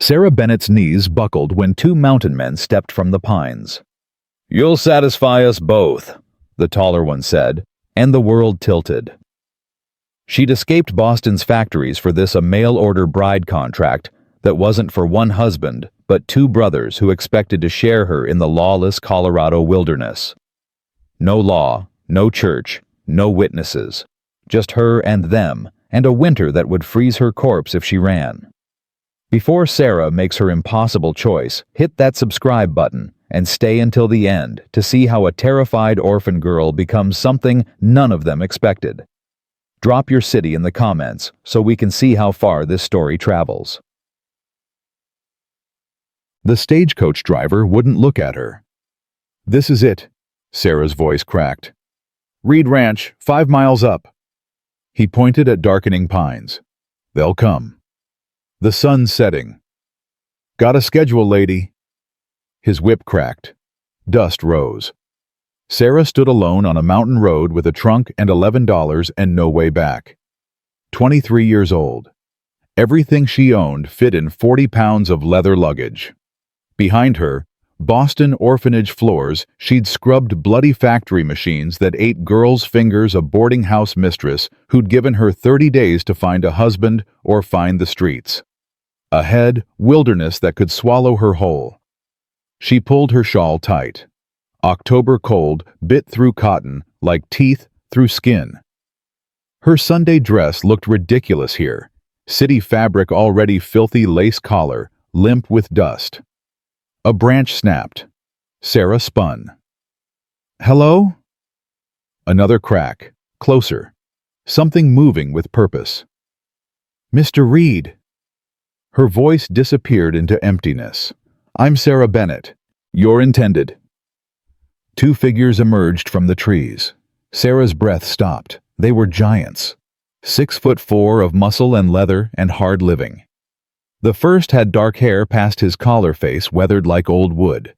Sarah Bennett's knees buckled when two mountain men stepped from the pines. "You'll satisfy us both," the taller one said, and the world tilted. She'd escaped Boston's factories for this a mail-order bride contract that wasn't for one husband, but two brothers who expected to share her in the lawless Colorado wilderness. No law, no church, no witnesses. Just her and them, and a winter that would freeze her corpse if she ran. Before Sarah makes her impossible choice, hit that subscribe button and stay until the end to see how a terrified orphan girl becomes something none of them expected. Drop your city in the comments so we can see how far this story travels. The stagecoach driver wouldn't look at her. "This is it," Sarah's voice cracked. "Reed Ranch, 5 miles up." He pointed at darkening pines. "They'll come." The sun's setting. "Got a schedule, lady." His whip cracked. Dust rose. Sarah stood alone on a mountain road with a trunk and $11 and no way back. 23 years old. Everything she owned fit in 40 pounds of leather luggage. Behind her, Boston orphanage floors she'd scrubbed bloody factory machines that ate girls' fingers a boarding house mistress who'd given her 30 days to find a husband or find the streets. Ahead, wilderness that could swallow her whole. She pulled her shawl tight. October cold bit through cotton like teeth through skin. Her Sunday dress looked ridiculous here. City fabric already filthy lace collar, limp with dust. A branch snapped. Sarah spun. "Hello?" Another crack. Closer. Something moving with purpose. "Mr. Reed." Her voice disappeared into emptiness. "I'm Sarah Bennett. You're intended." Two figures emerged from the trees. Sarah's breath stopped. They were giants. 6'4" of muscle and leather and hard living. The first had dark hair past his collar face weathered like old wood.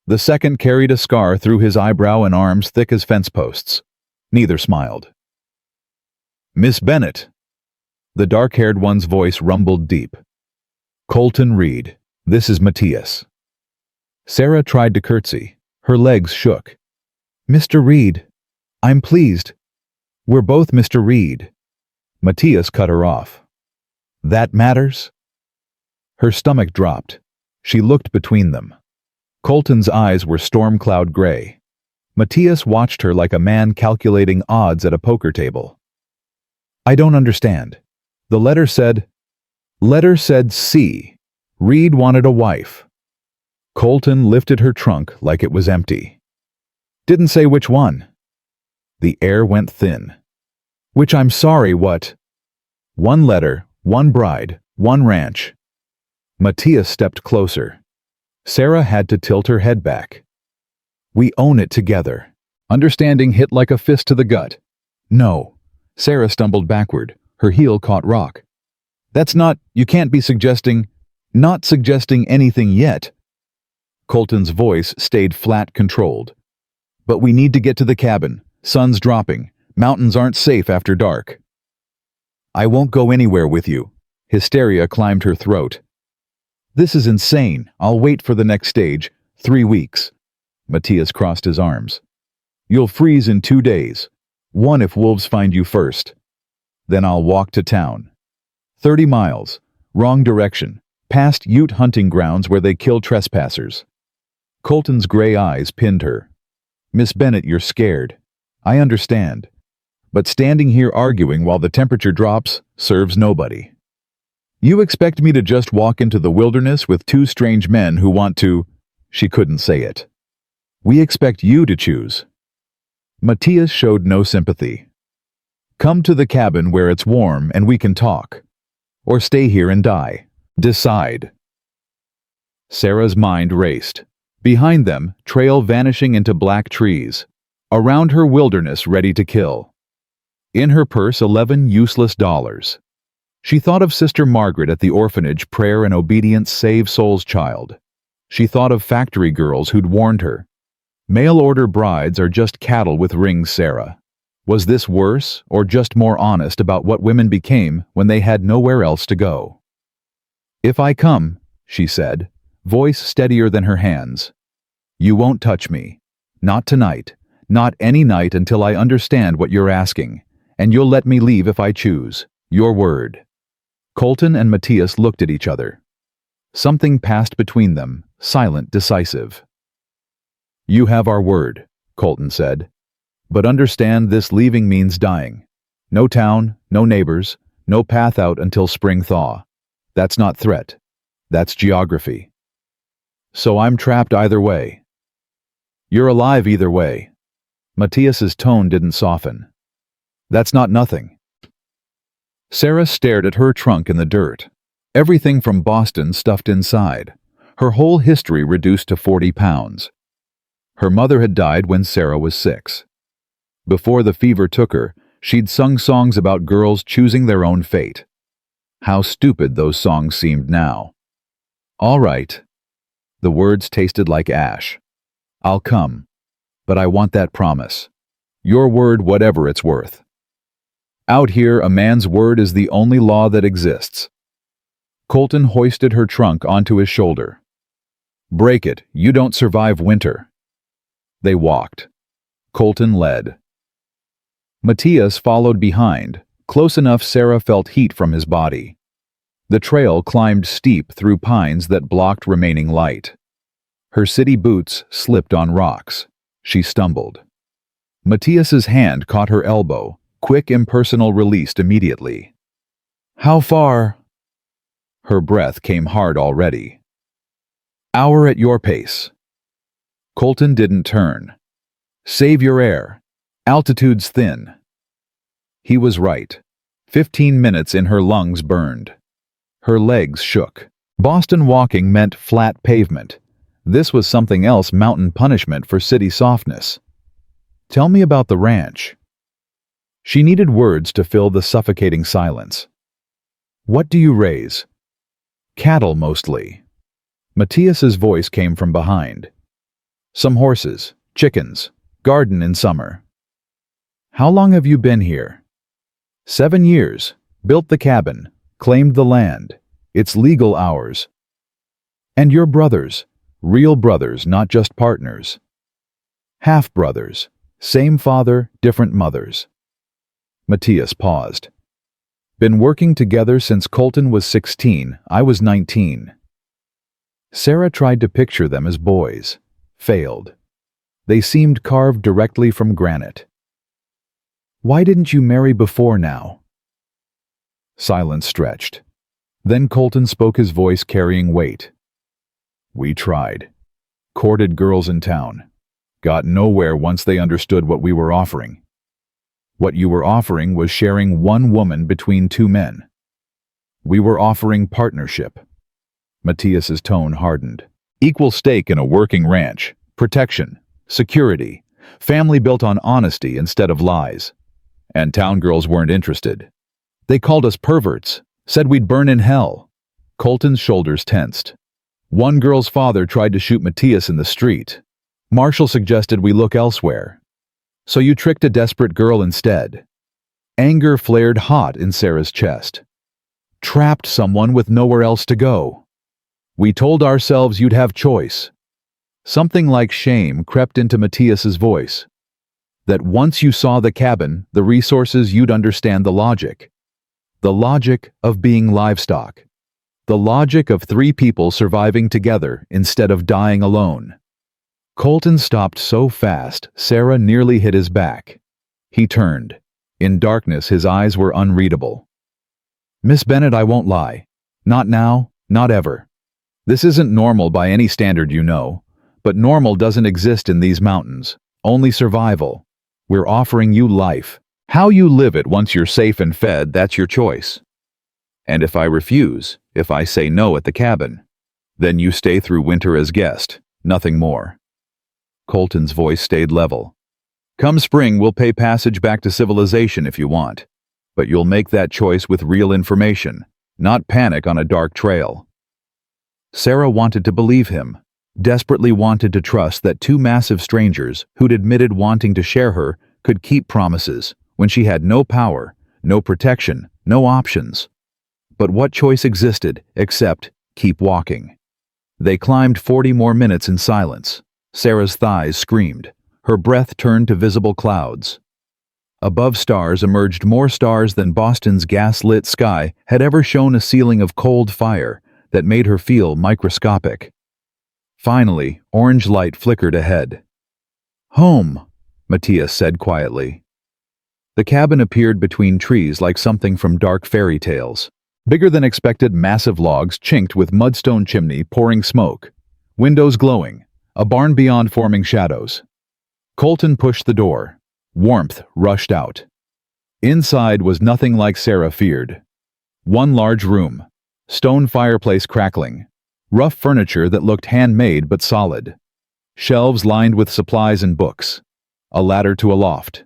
The second carried a scar through his eyebrow and arms thick as fence posts. Neither smiled. "Miss Bennett." The dark-haired one's voice rumbled deep. "Colton Reed, this is Matias." Sarah tried to curtsy. Her legs shook. "Mr. Reed, I'm pleased. We're both Mr. Reed." Matias cut her off. "That matters?" Her stomach dropped. She looked between them. Colton's eyes were storm cloud gray. Matias watched her like a man calculating odds at a poker table. "I don't understand. The letter said C. Reed wanted a wife." Colton lifted her trunk like it was empty. "Didn't say which one." The air went thin. "Which I'm sorry, what?" "One letter, one bride, one ranch." Matias stepped closer. Sarah had to tilt her head back. "We own it together." Understanding hit like a fist to the gut. "No." Sarah stumbled backward. Her heel caught rock. "That's not, you can't be suggesting, not suggesting anything yet." Colton's voice stayed flat, controlled. "But we need to get to the cabin. Sun's dropping. Mountains aren't safe after dark." "I won't go anywhere with you." Hysteria climbed her throat. "This is insane. I'll wait for the next stage. 3 weeks. Matias crossed his arms. "You'll freeze in 2 days. 1 if wolves find you first. Then I'll walk to town. 30 miles. Wrong direction. Past Ute hunting grounds where they kill trespassers." Colton's gray eyes pinned her. "Miss Bennett, you're scared. I understand. But standing here arguing while the temperature drops serves nobody. You expect me to just walk into the wilderness with 2 strange men who want to—" She couldn't say it. "We expect you to choose." Matias showed no sympathy. "Come to the cabin where it's warm and we can talk. Or stay here and die. Decide." Sarah's mind raced. Behind them, trail vanishing into black trees. Around her, wilderness ready to kill. In her purse, 11 useless dollars. She thought of Sister Margaret at the orphanage, prayer and obedience save souls child. She thought of factory girls who'd warned her. Mail-order brides are just cattle with rings, Sarah. Was this worse, or just more honest about what women became when they had nowhere else to go? "If I come," she said, voice steadier than her hands. You won't touch me. Not tonight. Not any night until I understand what you're asking, and you'll let me leave if I choose. Your word. Colton and Matias looked at each other. Something passed between them, silent, decisive. You have our word, Colton said. But understand this leaving means dying. No town, no neighbors, no path out until spring thaw. That's not threat. That's geography. So I'm trapped either way. You're alive either way. Matias's tone didn't soften. That's not nothing. Sarah stared at her trunk in the dirt. Everything from Boston stuffed inside. Her whole history reduced to 40 pounds. Her mother had died when Sarah was 6. Before the fever took her, she'd sung songs about girls choosing their own fate. How stupid those songs seemed now. All right. The words tasted like ash. I'll come. But I want that promise. Your word, whatever it's worth. Out here, a man's word is the only law that exists. Colton hoisted her trunk onto his shoulder. Break it, you don't survive winter. They walked. Colton led. Matias followed behind, close enough Sarah felt heat from his body. The trail climbed steep through pines that blocked remaining light. Her city boots slipped on rocks. She stumbled. Matias's hand caught her elbow, quick, impersonal, released immediately. How far? Her breath came hard already. Hour at your pace. Colton didn't turn. Save your air. Altitude's thin. He was right. 15 minutes in her lungs burned. Her legs shook. Boston walking meant flat pavement. This was something else, mountain punishment for city softness. Tell me about the ranch. She needed words to fill the suffocating silence. What do you raise? Cattle mostly. Matias's voice came from behind. Some horses, chickens, garden in summer. How long have you been here? 7 years. Built the cabin, claimed the land. It's legal ours. And your brothers, real brothers, not just partners. Half-brothers, same father, different mothers. Matias paused. Been working together since Colton was 16, I was 19. Sarah tried to picture them as boys. Failed. They seemed carved directly from granite. Why didn't you marry before now? Silence stretched. Then Colton spoke, his voice carrying weight. We tried. Courted girls in town. Got nowhere once they understood what we were offering. What you were offering was sharing one woman between 2 men. We were offering partnership. Matias's tone hardened. Equal stake in a working ranch. Protection. Security. Family built on honesty instead of lies. And town girls weren't interested. They called us perverts. Said we'd burn in hell. Colton's shoulders tensed. One girl's father tried to shoot Matias in the street. Marshall suggested we look elsewhere. So you tricked a desperate girl instead. Anger flared hot in Sarah's chest. Trapped someone with nowhere else to go. We told ourselves you'd have choice. Something like shame crept into Matias's voice. That once you saw the cabin, the resources, you'd understand the logic. The logic of being livestock. The logic of 3 people surviving together instead of dying alone. Colton stopped so fast, Sarah nearly hit his back. He turned. In darkness, his eyes were unreadable. Miss Bennett, I won't lie. Not now, not ever. This isn't normal by any standard, you know. But normal doesn't exist in these mountains. Only survival. We're offering you life. How you live it once you're safe and fed, that's your choice. And if I refuse, if I say no at the cabin, then you stay through winter as guest, nothing more. Colton's voice stayed level. Come spring, we'll pay passage back to civilization if you want. But you'll make that choice with real information, not panic on a dark trail. Sarah wanted to believe him, desperately wanted to trust that 2 massive strangers who'd admitted wanting to share her could keep promises when she had no power, no protection, no options. But what choice existed except keep walking? They climbed 40 more minutes in silence. Sarah's thighs screamed. Her breath turned to visible clouds. Above stars emerged more stars than Boston's gas-lit sky had ever shown, a ceiling of cold fire that made her feel microscopic. Finally, orange light flickered ahead. "Home," Matias said quietly. The cabin appeared between trees like something from dark fairy tales. Bigger than expected, massive logs chinked with mudstone chimney pouring smoke. Windows glowing, a barn beyond forming shadows. Colton pushed the door. Warmth rushed out. Inside was nothing like Sarah feared. One large room, stone fireplace crackling, rough furniture that looked handmade but solid. Shelves lined with supplies and books. A ladder to a loft.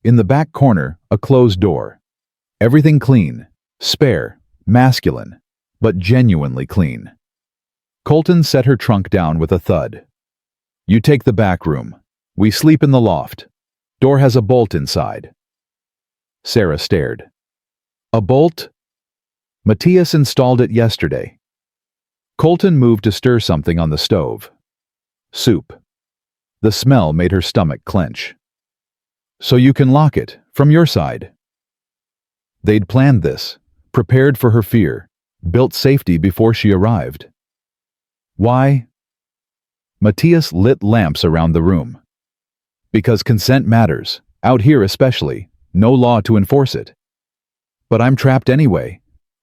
In the back corner, a closed door. Everything clean, spare, masculine, but genuinely clean. Colton set her trunk down with a thud. "You take the back room. We sleep in the loft. Door has a bolt inside." Sarah stared. "A bolt?" "Matias installed it yesterday." Colton moved to stir something on the stove. Soup. The smell made her stomach clench. "So you can lock it, from your side." They'd planned this, prepared for her fear, built safety before she arrived. Why? Matias lit lamps around the room. "Because consent matters, out here especially, no law to enforce it." "But I'm trapped anyway.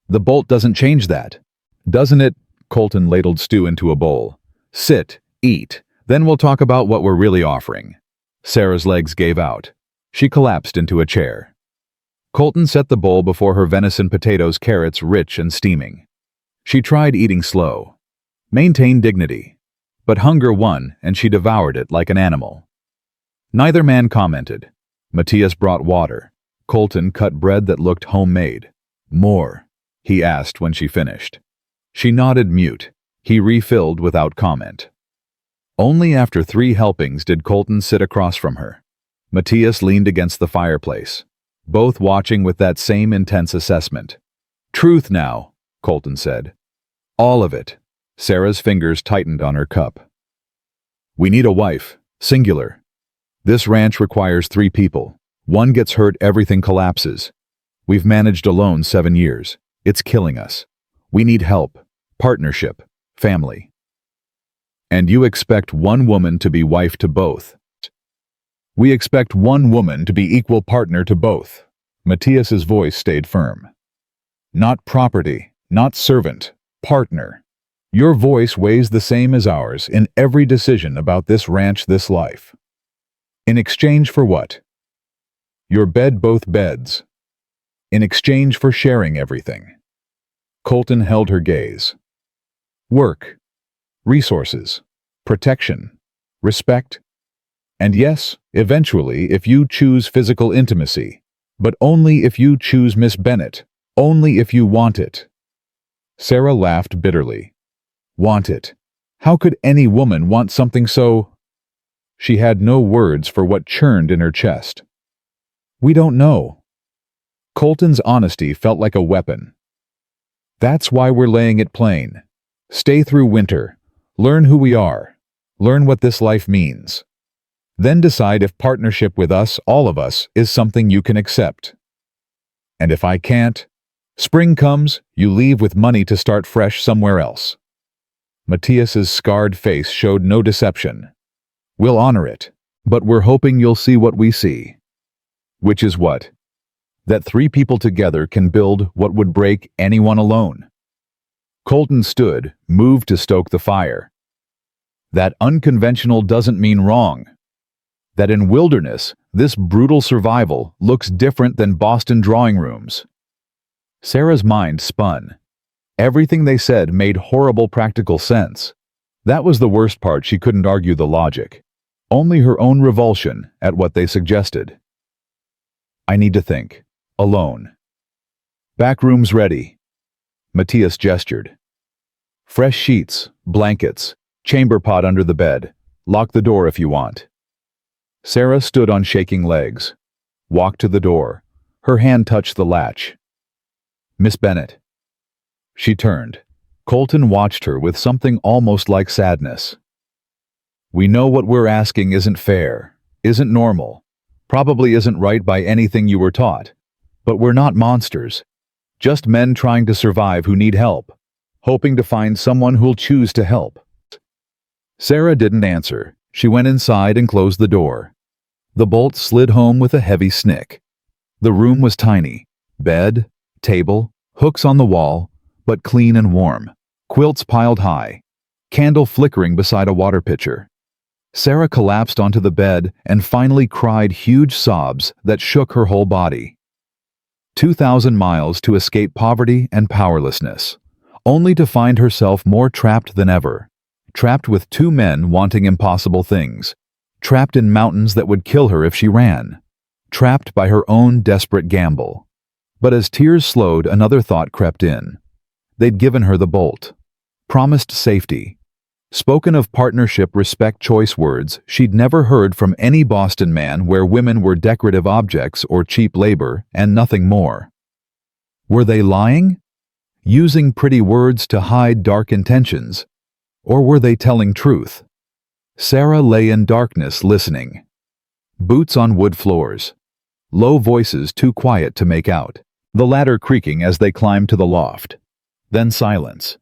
The bolt doesn't change that." "Doesn't it?" Colton ladled stew into a bowl. "Sit, eat, then we'll talk about what we're really offering." Sarah's legs gave out. She collapsed into a chair. Colton set the bowl before her, venison, potatoes, carrots, rich and steaming. She tried eating slow. Maintained dignity. But hunger won, and she devoured it like an animal. Neither man commented. Matias brought water. Colton cut bread that looked homemade. "More?" he asked when she finished. She nodded mute. He refilled without comment. Only after 3 helpings did Colton sit across from her. Matias leaned against the fireplace, both watching with that same intense assessment. "Truth now," Colton said. "All of it." Sarah's fingers tightened on her cup. "We need a wife, singular. This ranch requires 3 people. One gets hurt, everything collapses. We've managed alone 7 years. It's killing us. We need help, partnership, family." "And you expect one woman to be wife to both?" "We expect one woman to be equal partner to both." Matias's voice stayed firm. "Not property, not servant, partner. Your voice weighs the same as ours in every decision about this ranch, this life. In exchange for what? Your bed, both beds. In exchange for sharing everything." Colton held her gaze. "Work, resources, protection, respect. And yes, eventually, if you choose physical intimacy, but only if you choose Miss Bennett, only if you want it." Sarah laughed bitterly. "Want it? How could any woman want something so—" She had no words for what churned in her chest. "We don't know." Colton's honesty felt like a weapon. "That's why we're laying it plain. Stay through winter. Learn who we are. Learn what this life means. Then decide if partnership with us, all of us, is something you can accept. And if I can't, spring comes, you leave with money to start fresh somewhere else." Matias's scarred face showed no deception. "We'll honor it, but we're hoping you'll see what we see." "Which is what?" "That 3 people together can build what would break anyone alone." Colton stood, moved to stoke the fire. "That unconventional doesn't mean wrong. That in wilderness, this brutal survival looks different than Boston drawing rooms." Sarah's mind spun. Everything they said made horrible practical sense. That was the worst part. She couldn't argue the logic. Only her own revulsion at what they suggested. "I need to think. Alone." "Back room's ready." Matias gestured. "Fresh sheets, blankets, chamber pot under the bed. Lock the door if you want." Sarah stood on shaking legs. Walked to the door. Her hand touched the latch. "Miss Bennett." She turned. Colton watched her with something almost like sadness. We know what we're asking isn't fair, isn't normal, probably isn't right by anything you were taught. But we're not monsters. Just men trying to survive who need help, hoping to find someone who'll choose to help. Sarah didn't answer. She went inside and closed the door. The bolt slid home with a heavy snick. The room was tiny. Bed, table, hooks on the wall, but clean and warm. Quilts piled high. Candle flickering beside a water pitcher. Sarah collapsed onto the bed and finally cried huge sobs that shook her whole body. 2,000 miles to escape poverty and powerlessness, only to find herself more trapped than ever. Trapped with two men wanting impossible things. Trapped in mountains that would kill her if she ran. Trapped by her own desperate gamble. But as tears slowed, another thought crept in. They'd given her the bolt. Promised safety. Spoken of partnership, respect, choice words she'd never heard from any Boston man, where women were decorative objects or cheap labor and nothing more. Were they lying? Using pretty words to hide dark intentions? Or were they telling truth? Sarah lay in darkness listening. Boots on wood floors. Low voices too quiet to make out. The ladder creaking as they climbed to the loft. Then silence.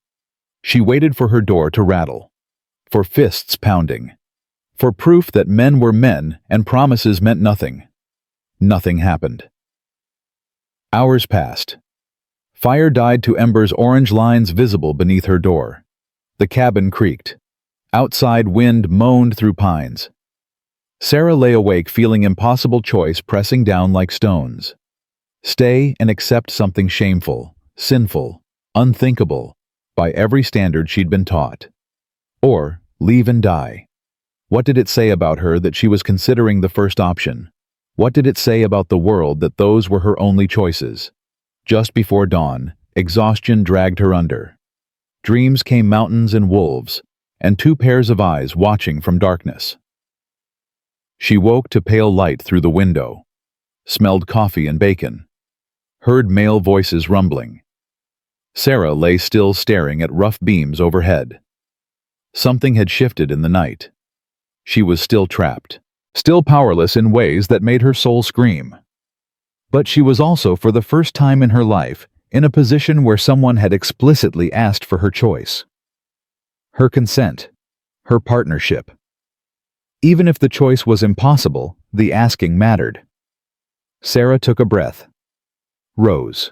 She waited for her door to rattle. For fists pounding. For proof that men were men and promises meant nothing. Nothing happened. Hours passed. Fire died to embers, orange lines visible beneath her door. The cabin creaked. Outside wind moaned through pines. Sarah lay awake, feeling impossible choice pressing down like stones. Stay and accept something shameful, sinful, unthinkable, by every standard she'd been taught. Or leave and die. What did it say about her that she was considering the first option? What did it say about the world that those were her only choices? Just before dawn, exhaustion dragged her under. Dreams came, mountains and wolves, and two pairs of eyes watching from darkness. She woke to pale light through the window, smelled coffee and bacon, heard male voices rumbling. Sarah lay still, staring at rough beams overhead. Something had shifted in the night. She was still trapped, still powerless in ways that made her soul scream. But she was also, for the first time in her life, in a position where someone had explicitly asked for her choice. Her consent. Her partnership. Even if the choice was impossible, the asking mattered. Sarah took a breath. Rose.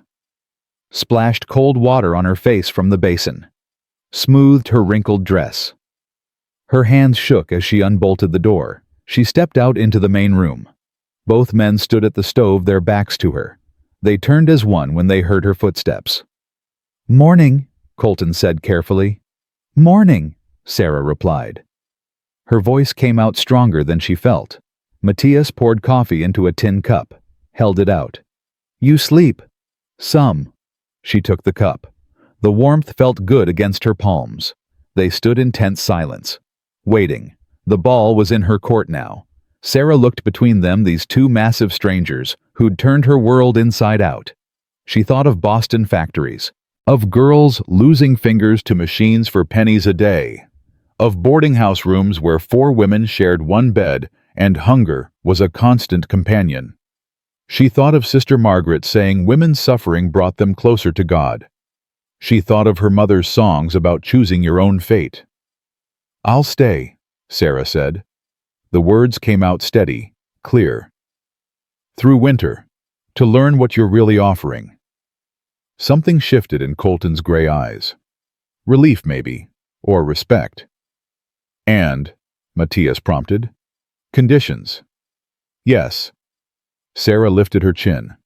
Splashed cold water on her face from the basin. Smoothed her wrinkled dress. Her hands shook as she unbolted the door. She stepped out into the main room. Both men stood at the stove, their backs to her. They turned as one when they heard her footsteps. "Morning," Colton said carefully. "Morning," Sarah replied. Her voice came out stronger than she felt. Matias poured coffee into a tin cup, held it out. "You sleep?" "Some." She took the cup. The warmth felt good against her palms. They stood in tense silence, waiting. The ball was in her court now. Sarah looked between them, these two massive strangers who'd turned her world inside out. She thought of Boston factories, of girls losing fingers to machines for pennies a day, of boarding house rooms where four women shared one bed and hunger was a constant companion. She thought of Sister Margaret saying women's suffering brought them closer to God. She thought of her mother's songs about choosing your own fate. "I'll stay," Sarah said. The words came out steady, clear. "Through winter, to learn what you're really offering." Something shifted in Colton's gray eyes. Relief, maybe, or respect. "And," Matias prompted, "conditions." "Yes." Sarah lifted her chin.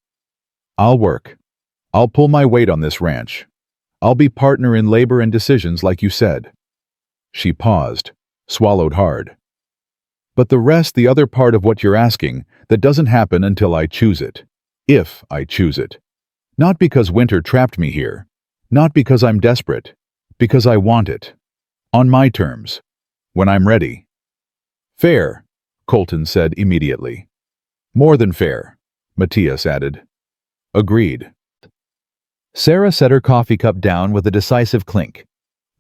"I'll work. I'll pull my weight on this ranch. I'll be partner in labor and decisions like you said." She paused, swallowed hard. "But the rest, the other part of what you're asking, that doesn't happen until I choose it. If I choose it. Not because winter trapped me here. Not because I'm desperate. Because I want it. On my terms. When I'm ready." "Fair," Colton said immediately. "More than fair," Matias added. "Agreed." Sarah set her coffee cup down with a decisive clink.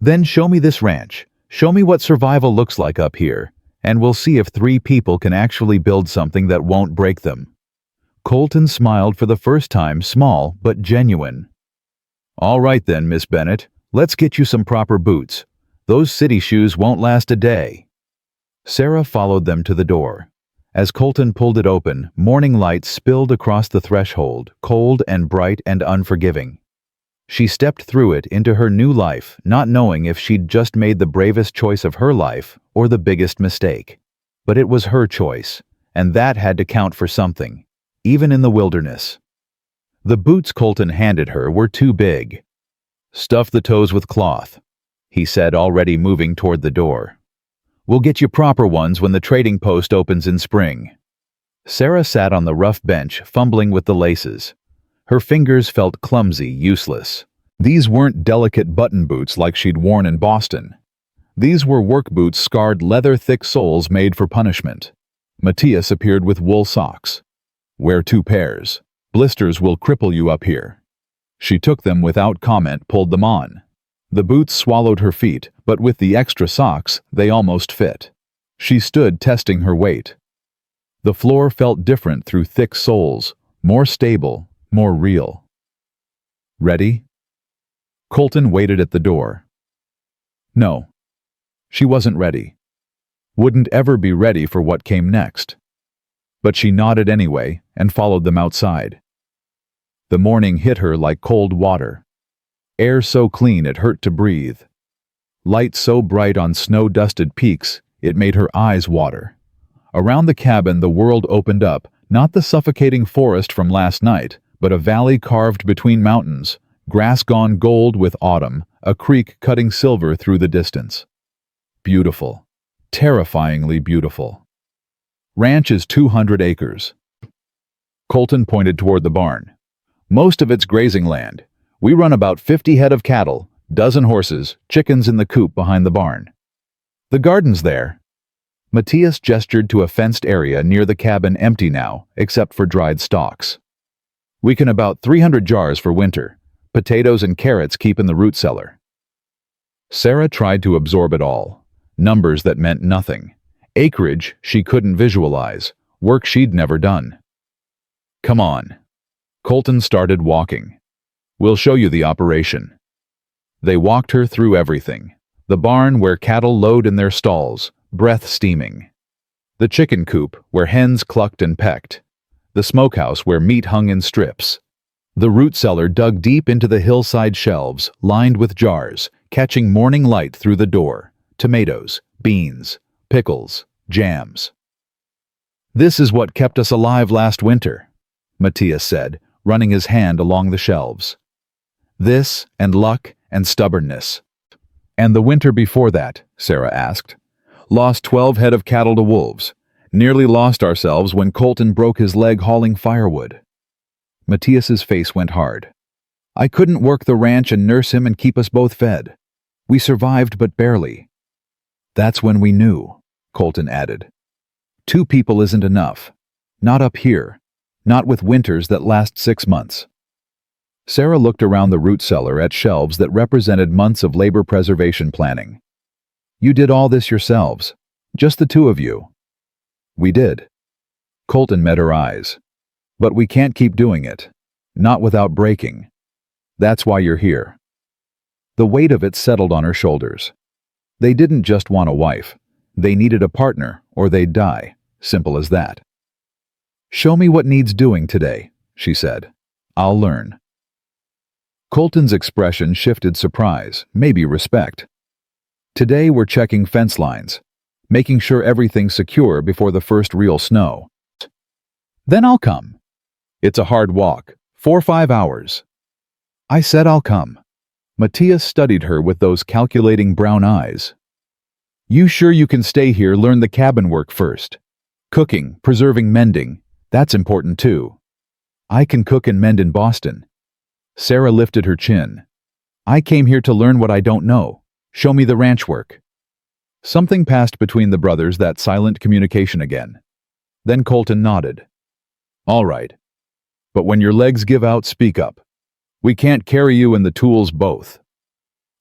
Then show me this ranch. Show me what survival looks like up here, and we'll see if 3 people can actually build something that won't break them. Colton smiled for the first time, small but genuine. All right then, Miss Bennett, let's get you some proper boots. Those city shoes won't last a day. Sarah followed them to the door. As Colton pulled it open, morning light spilled across the threshold, cold and bright and unforgiving. She stepped through it into her new life, not knowing if she'd just made the bravest choice of her life or the biggest mistake. But it was her choice, and that had to count for something, even in the wilderness. The boots Colton handed her were too big. "Stuff the toes with cloth," he said, already moving toward the door. "We'll get you proper ones when the trading post opens in spring." Sarah sat on the rough bench, fumbling with the laces. Her fingers felt clumsy, useless. These weren't delicate button boots like she'd worn in Boston. These were work boots, scarred leather-thick soles made for punishment. Matias appeared with wool socks. "Wear 2 pairs. Blisters will cripple you up here." She took them without comment, pulled them on. The boots swallowed her feet, but with the extra socks, they almost fit. She stood testing her weight. The floor felt different through thick soles, more stable, more real. "Ready?" Colton waited at the door. No. She wasn't ready. Wouldn't ever be ready for what came next. But she nodded anyway and followed them outside. The morning hit her like cold water. Air so clean it hurt to breathe. Light so bright on snow-dusted peaks it made her eyes water. Around the cabin the world opened up, not the suffocating forest from last night, but a valley carved between mountains, grass gone gold with autumn, a creek cutting silver through the distance. Beautiful. Terrifyingly beautiful. Ranch is 200 acres. Colton pointed toward the barn. Most of it's grazing land. We run about 50 head of cattle, dozen horses, chickens in the coop behind the barn. The garden's there. Matias gestured to a fenced area near the cabin, empty now, except for dried stalks. We can about 300 jars for winter. Potatoes and carrots keep in the root cellar. Sarah tried to absorb it all. Numbers that meant nothing. Acreage she couldn't visualize. Work she'd never done. "Come on." Colton started walking. "We'll show you the operation." They walked her through everything. The barn where cattle lowed in their stalls, breath steaming. The chicken coop where hens clucked and pecked. The smokehouse where meat hung in strips. The root cellar dug deep into the hillside shelves, lined with jars, catching morning light through the door. Tomatoes, beans, pickles, jams. "This is what kept us alive last winter," Matias said, running his hand along the shelves. "This, and luck, and stubbornness." "And the winter before that?" Sarah asked. "Lost 12 head of cattle to wolves. Nearly lost ourselves when Colton broke his leg hauling firewood." Matias's face went hard. "I couldn't work the ranch and nurse him and keep us both fed. We survived, but barely." "That's when we knew," Colton added. 2 people isn't enough. Not up here. Not with winters that last 6 months. Sarah looked around the root cellar at shelves that represented months of labor preservation planning. "You did all this yourselves? Just the 2 of you?" "We did." Colton met her eyes. "But we can't keep doing it. Not without breaking. That's why you're here." The weight of it settled on her shoulders. They didn't just want a wife. They needed a partner, or they'd die. Simple as that. "Show me what needs doing today," she said. "I'll learn." Colton's expression shifted surprise, maybe respect. "Today we're checking fence lines, making sure everything's secure before the first real snow. Then I'll come. It's a hard walk, 4 or 5 hours." "I said I'll come." Matias studied her with those calculating brown eyes. "You sure you can stay here, learn the cabin work first? Cooking, preserving, mending, that's important too." "I can cook and mend in Boston." Sarah lifted her chin. "I came here to learn what I don't know. Show me the ranch work." Something passed between the brothers, that silent communication again. Then Colton nodded. "All right. But when your legs give out, speak up. We can't carry you and the tools both."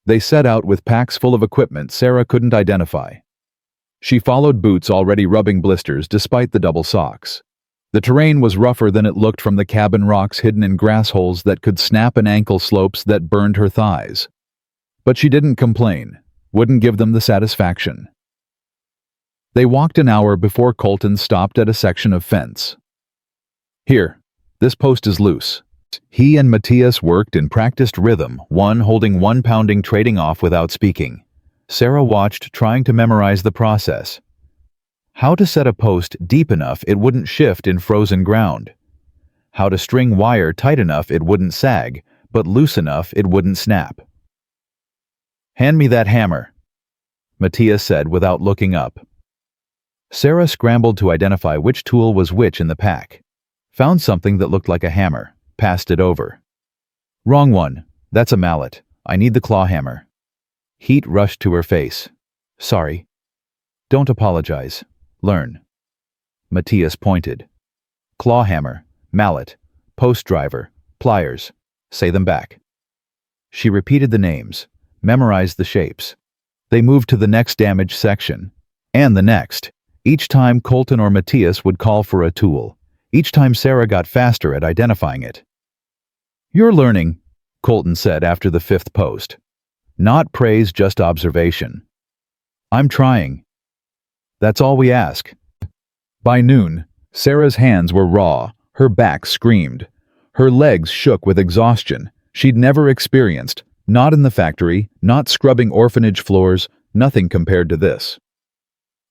They set out with packs full of equipment Sarah couldn't identify. She followed Boots already rubbing blisters despite the double socks. The terrain was rougher than it looked from the cabin rocks hidden in grass holes that could snap and ankle slopes that burned her thighs. But she didn't complain, wouldn't give them the satisfaction. They walked an hour before Colton stopped at a section of fence. "Here, this post is loose." He and Matias worked in practiced rhythm, one holding, one pounding, trading off without speaking. Sarah watched, trying to memorize the process. How to set a post deep enough it wouldn't shift in frozen ground. How to string wire tight enough it wouldn't sag, but loose enough it wouldn't snap. "Hand me that hammer," Matias said without looking up. Sarah scrambled to identify which tool was which in the pack. Found something that looked like a hammer, passed it over. "Wrong one. That's a mallet. I need the claw hammer." Heat rushed to her face. "Sorry." "Don't apologize. Learn." Matias pointed. "Claw hammer, mallet, post driver, pliers. Say them back." She repeated the names, memorized the shapes. They moved to the next damage section, and the next. Each time Colton or Matias would call for a tool. Each time Sarah got faster at identifying it. "You're learning," Colton said after the fifth post. "Not praise, just observation." "I'm trying." "That's all we ask." By noon, Sarah's hands were raw, her back screamed. Her legs shook with exhaustion she'd never experienced, not in the factory, not scrubbing orphanage floors, nothing compared to this.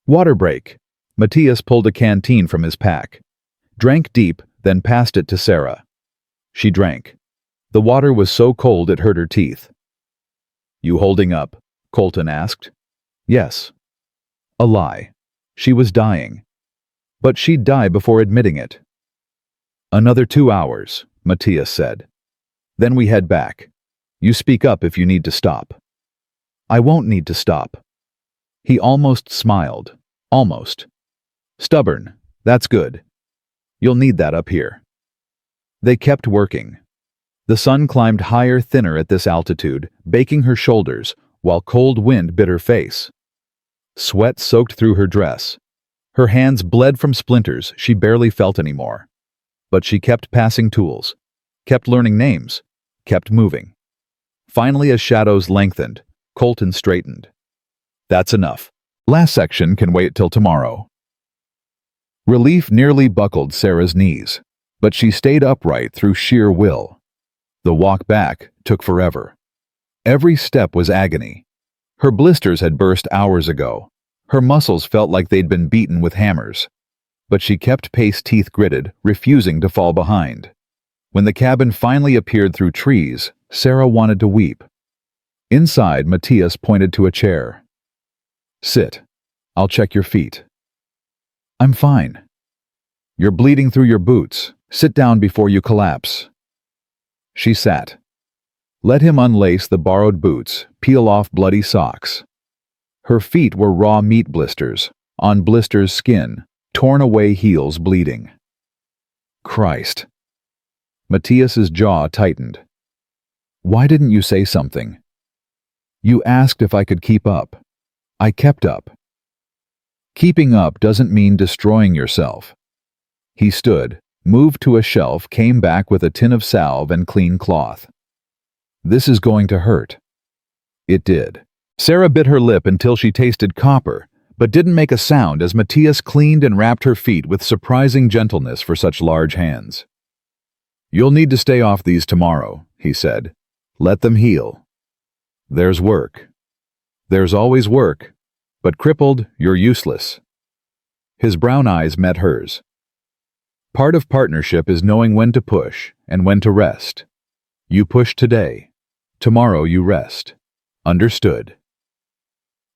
"Water break." Matias pulled a canteen from his pack. Drank deep, then passed it to Sarah. She drank. The water was so cold it hurt her teeth. "You holding up?" Colton asked. "Yes." A lie. She was dying. But she'd die before admitting it. "Another 2 hours," Matias said. "Then we head back. You speak up if you need to stop." "I won't need to stop." He almost smiled. Almost. "Stubborn. That's good. You'll need that up here." They kept working. The sun climbed higher, thinner at this altitude, baking her shoulders, while cold wind bit her face. Sweat soaked through her dress. Her hands bled from splinters she barely felt anymore. But she kept passing tools, kept learning names, kept moving. Finally, as shadows lengthened, Colton straightened. "That's enough. Last section can wait till tomorrow." Relief nearly buckled Sarah's knees, but she stayed upright through sheer will. The walk back took forever. Every step was agony. Her blisters had burst hours ago. Her muscles felt like they'd been beaten with hammers. But she kept pace, teeth gritted, refusing to fall behind. When the cabin finally appeared through trees, Sarah wanted to weep. Inside, Matias pointed to a chair. "Sit. I'll check your feet." "I'm fine." "You're bleeding through your boots. Sit down before you collapse." She sat. Let him unlace the borrowed boots, peel off bloody socks. Her feet were raw meat blisters, on blisters skin, torn away heels bleeding. Christ. Matias's jaw tightened. "Why didn't you say something?" "You asked if I could keep up. I kept up." "Keeping up doesn't mean destroying yourself." He stood, moved to a shelf, came back with a tin of salve and clean cloth. "This is going to hurt." It did. Sarah bit her lip until she tasted copper, but didn't make a sound as Matias cleaned and wrapped her feet with surprising gentleness for such large hands. "You'll need to stay off these tomorrow," he said. "Let them heal. There's work. There's always work, but crippled, you're useless." His brown eyes met hers. Part of partnership is knowing when to push and when to rest. You push today. Tomorrow you rest. Understood?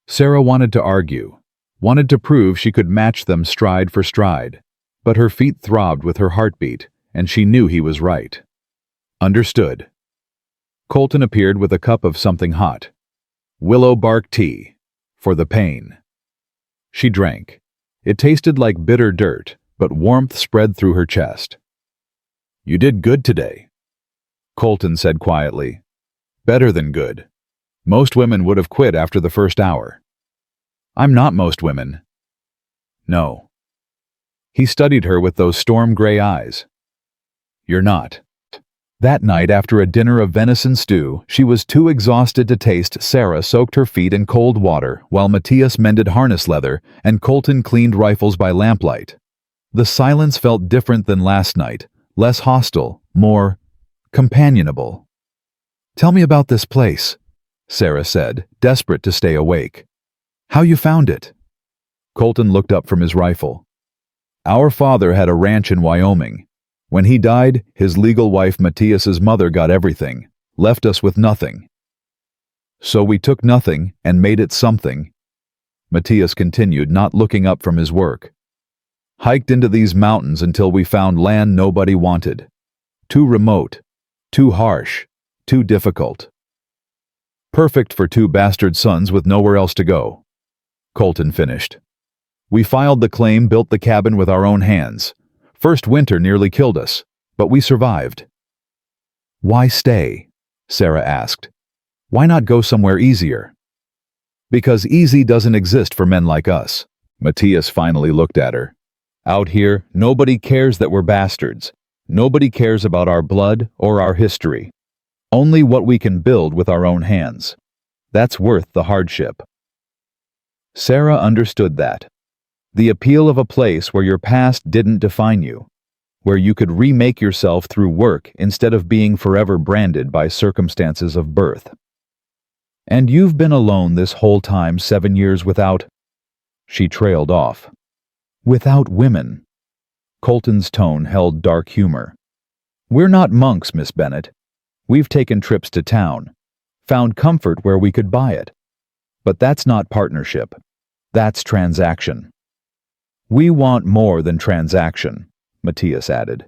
Sarah wanted to argue, wanted to prove she could match them stride for stride, but her feet throbbed with her heartbeat, and she knew he was right. Understood. Colton appeared with a cup of something hot. Willow bark tea. For the pain. She drank. It tasted like bitter dirt, but warmth spread through her chest. "You did good today," Colton said quietly. "Better than good. Most women would have quit after the first hour. I'm not most women. No. He studied her with those storm-gray eyes. You're not. That night, after a dinner of venison stew, she was too exhausted to taste. Sarah soaked her feet in cold water, while Matias mended harness leather and Colton cleaned rifles by lamplight. The silence felt different than last night, less hostile, more companionable. Tell me about this place, Sarah said, desperate to stay awake. How you found it? Colton looked up from his rifle. Our father had a ranch in Wyoming. When he died, his legal wife Matias's mother got everything, left us with nothing. So we took nothing and made it something. Matias continued, not looking up from his work. Hiked into these mountains until we found land nobody wanted. Too remote, too harsh, too difficult. Perfect for two bastard sons with nowhere else to go. Colton finished. We filed the claim, built the cabin with our own hands. First winter nearly killed us, but we survived. Why stay? Sarah asked. Why not go somewhere easier? Because easy doesn't exist for men like us. Matias finally looked at her. Out here, nobody cares that we're bastards. Nobody cares about our blood or our history. Only what we can build with our own hands. That's worth the hardship. Sarah understood that. The appeal of a place where your past didn't define you, where you could remake yourself through work instead of being forever branded by circumstances of birth. And you've been alone this whole time, 7 years without... She trailed off. Without women. Colton's tone held dark humor. We're not monks, Miss Bennett. We've taken trips to town, found comfort where we could buy it. But that's not partnership. That's transaction. We want more than transaction, Matias added.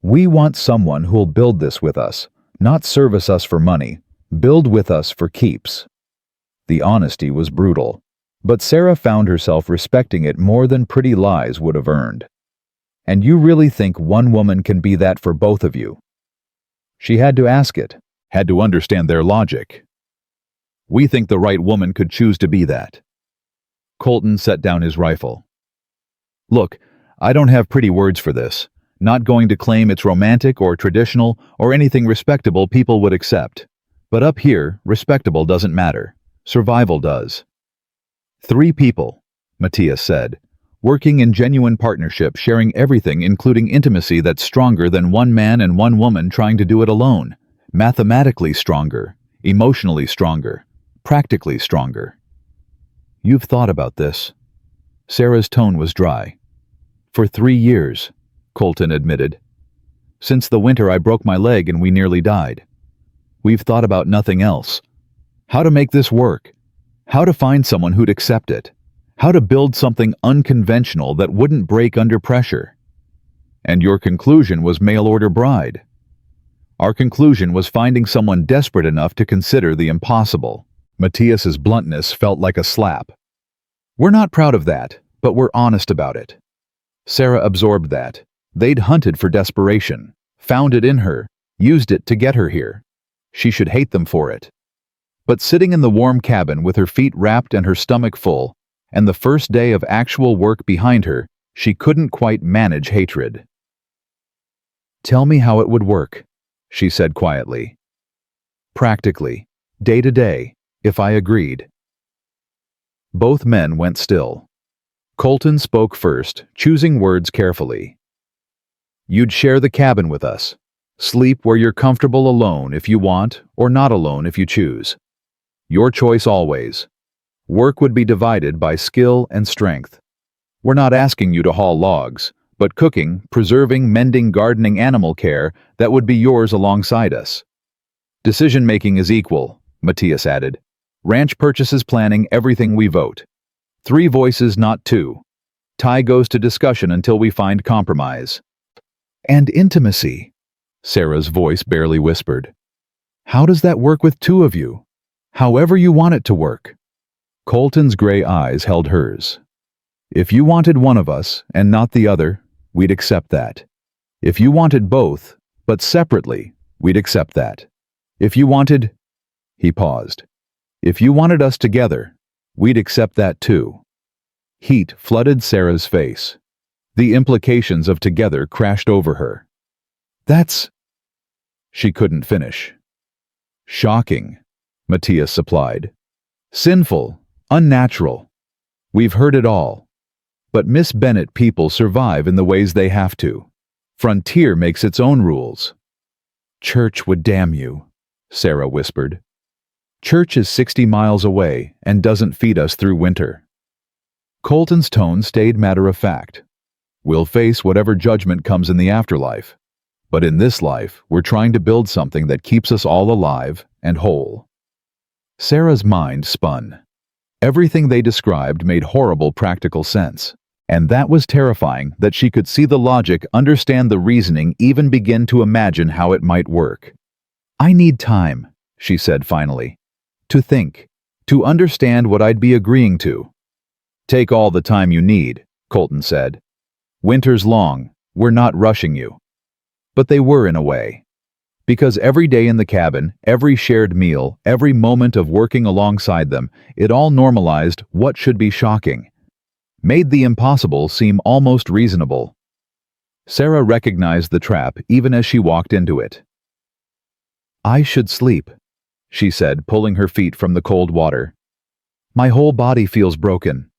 We want someone who'll build this with us, not service us for money, build with us for keeps. The honesty was brutal, but Sarah found herself respecting it more than pretty lies would have earned. And you really think one woman can be that for both of you? She had to ask it, had to understand their logic. We think the right woman could choose to be that. Colton set down his rifle. Look, I don't have pretty words for this. Not going to claim it's romantic or traditional or anything respectable people would accept. But up here, respectable doesn't matter. Survival does. 3 people, Matias said, working in genuine partnership, sharing everything, including intimacy that's stronger than one man and one woman trying to do it alone. Mathematically stronger, emotionally stronger, practically stronger. You've thought about this. Sarah's tone was dry. For 3 years, Colton admitted. Since the winter I broke my leg and we nearly died. We've thought about nothing else. How to make this work. How to find someone who'd accept it. How to build something unconventional that wouldn't break under pressure. And your conclusion was mail-order bride. Our conclusion was finding someone desperate enough to consider the impossible. Matias's bluntness felt like a slap. We're not proud of that, but we're honest about it. Sarah absorbed that. They'd hunted for desperation, found it in her, used it to get her here. She should hate them for it. But sitting in the warm cabin with her feet wrapped and her stomach full, and the first day of actual work behind her, she couldn't quite manage hatred. Tell me how it would work, she said quietly. Practically, day to day, if I agreed. Both men went still. Colton spoke first, choosing words carefully. You'd share the cabin with us. Sleep where you're comfortable alone if you want, or not alone if you choose. Your choice always. Work would be divided by skill and strength. We're not asking you to haul logs, but cooking, preserving, mending, gardening, animal care, that would be yours alongside us. Decision-making is equal, Matias added. Ranch purchases, planning, everything we vote. 3 voices, not 2. Tie goes to discussion until we find compromise. And intimacy, Sarah's voice barely whispered. How does that work with 2 of you? However you want it to work. Colton's gray eyes held hers. If you wanted one of us and not the other, we'd accept that. If you wanted both, but separately, we'd accept that. If you wanted... He paused. If you wanted us together, we'd accept that too. Heat flooded Sarah's face. The implications of together crashed over her. That's... She couldn't finish. Shocking, Matias supplied. Sinful, unnatural. We've heard it all. But Miss Bennett people survive in the ways they have to. Frontier makes its own rules. Church would damn you, Sarah whispered. Church is 60 miles away and doesn't feed us through winter. Colton's tone stayed matter-of-fact. We'll face whatever judgment comes in the afterlife. But in this life, we're trying to build something that keeps us all alive and whole. Sarah's mind spun. Everything they described made horrible practical sense. And that was terrifying, that she could see the logic, understand the reasoning, even begin to imagine how it might work. I need time, she said finally. To think. To understand what I'd be agreeing to. Take all the time you need, Colton said. Winter's long, we're not rushing you. But they were in a way. Because every day in the cabin, every shared meal, every moment of working alongside them, it all normalized what should be shocking. Made the impossible seem almost reasonable. Sarah recognized the trap even as she walked into it. I should sleep, she said, pulling her feet from the cold water. My whole body feels broken.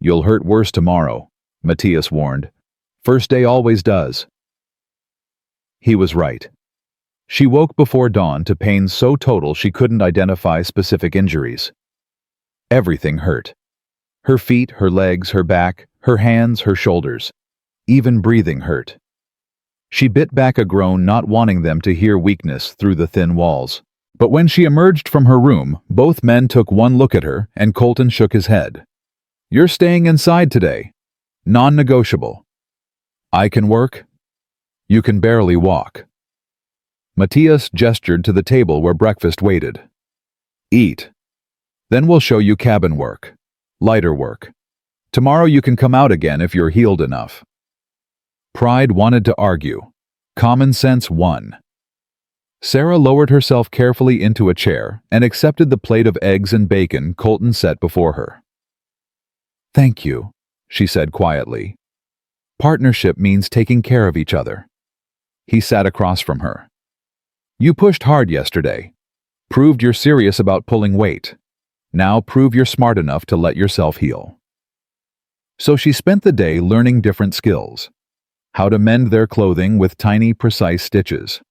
You'll hurt worse tomorrow, Matias warned. First day always does. He was right. She woke before dawn to pain so total she couldn't identify specific injuries. Everything hurt. Her feet, her legs, her back, her hands, her shoulders. Even breathing hurt. She bit back a groan, not wanting them to hear weakness through the thin walls. But when she emerged from her room, both men took one look at her, and Colton shook his head. You're staying inside today. Non-negotiable. I can work. You can barely walk. Matias gestured to the table where breakfast waited. Eat. Then we'll show you cabin work. Lighter work. Tomorrow you can come out again if you're healed enough. Pride wanted to argue. Common sense won. Sarah lowered herself carefully into a chair and accepted the plate of eggs and bacon Colton set before her. Thank you, she said quietly. Partnership means taking care of each other. He sat across from her. You pushed hard yesterday. Proved you're serious about pulling weight. Now prove you're smart enough to let yourself heal. So she spent the day learning different skills. How to mend their clothing with tiny, precise stitches.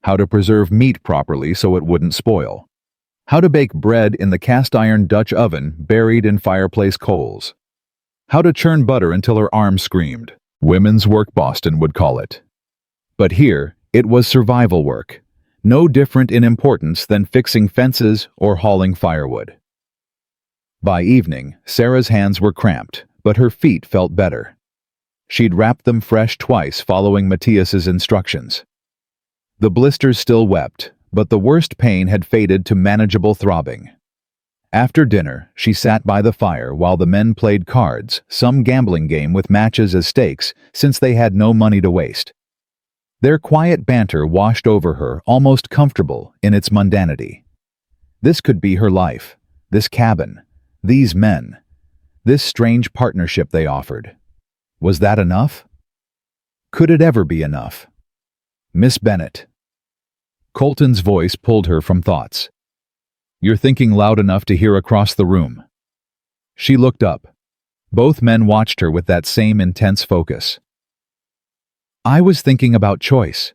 How to preserve meat properly so it wouldn't spoil. How to bake bread in the cast-iron Dutch oven buried in fireplace coals. How to churn butter until her arms screamed. Women's work, Boston would call it. But here, it was survival work. No different in importance than fixing fences or hauling firewood. By evening, Sarah's hands were cramped, but her feet felt better. She'd wrapped them fresh twice following Matias's instructions. The blisters still wept, but the worst pain had faded to manageable throbbing. After dinner, she sat by the fire while the men played cards, some gambling game with matches as stakes, since they had no money to waste. Their quiet banter washed over her, almost comfortable in its mundanity. This could be her life, this cabin, these men, this strange partnership they offered. Was that enough? Could it ever be enough? Miss Bennett. Colton's voice pulled her from thoughts. You're thinking loud enough to hear across the room. She looked up. Both men watched her with that same intense focus. I was thinking about choice,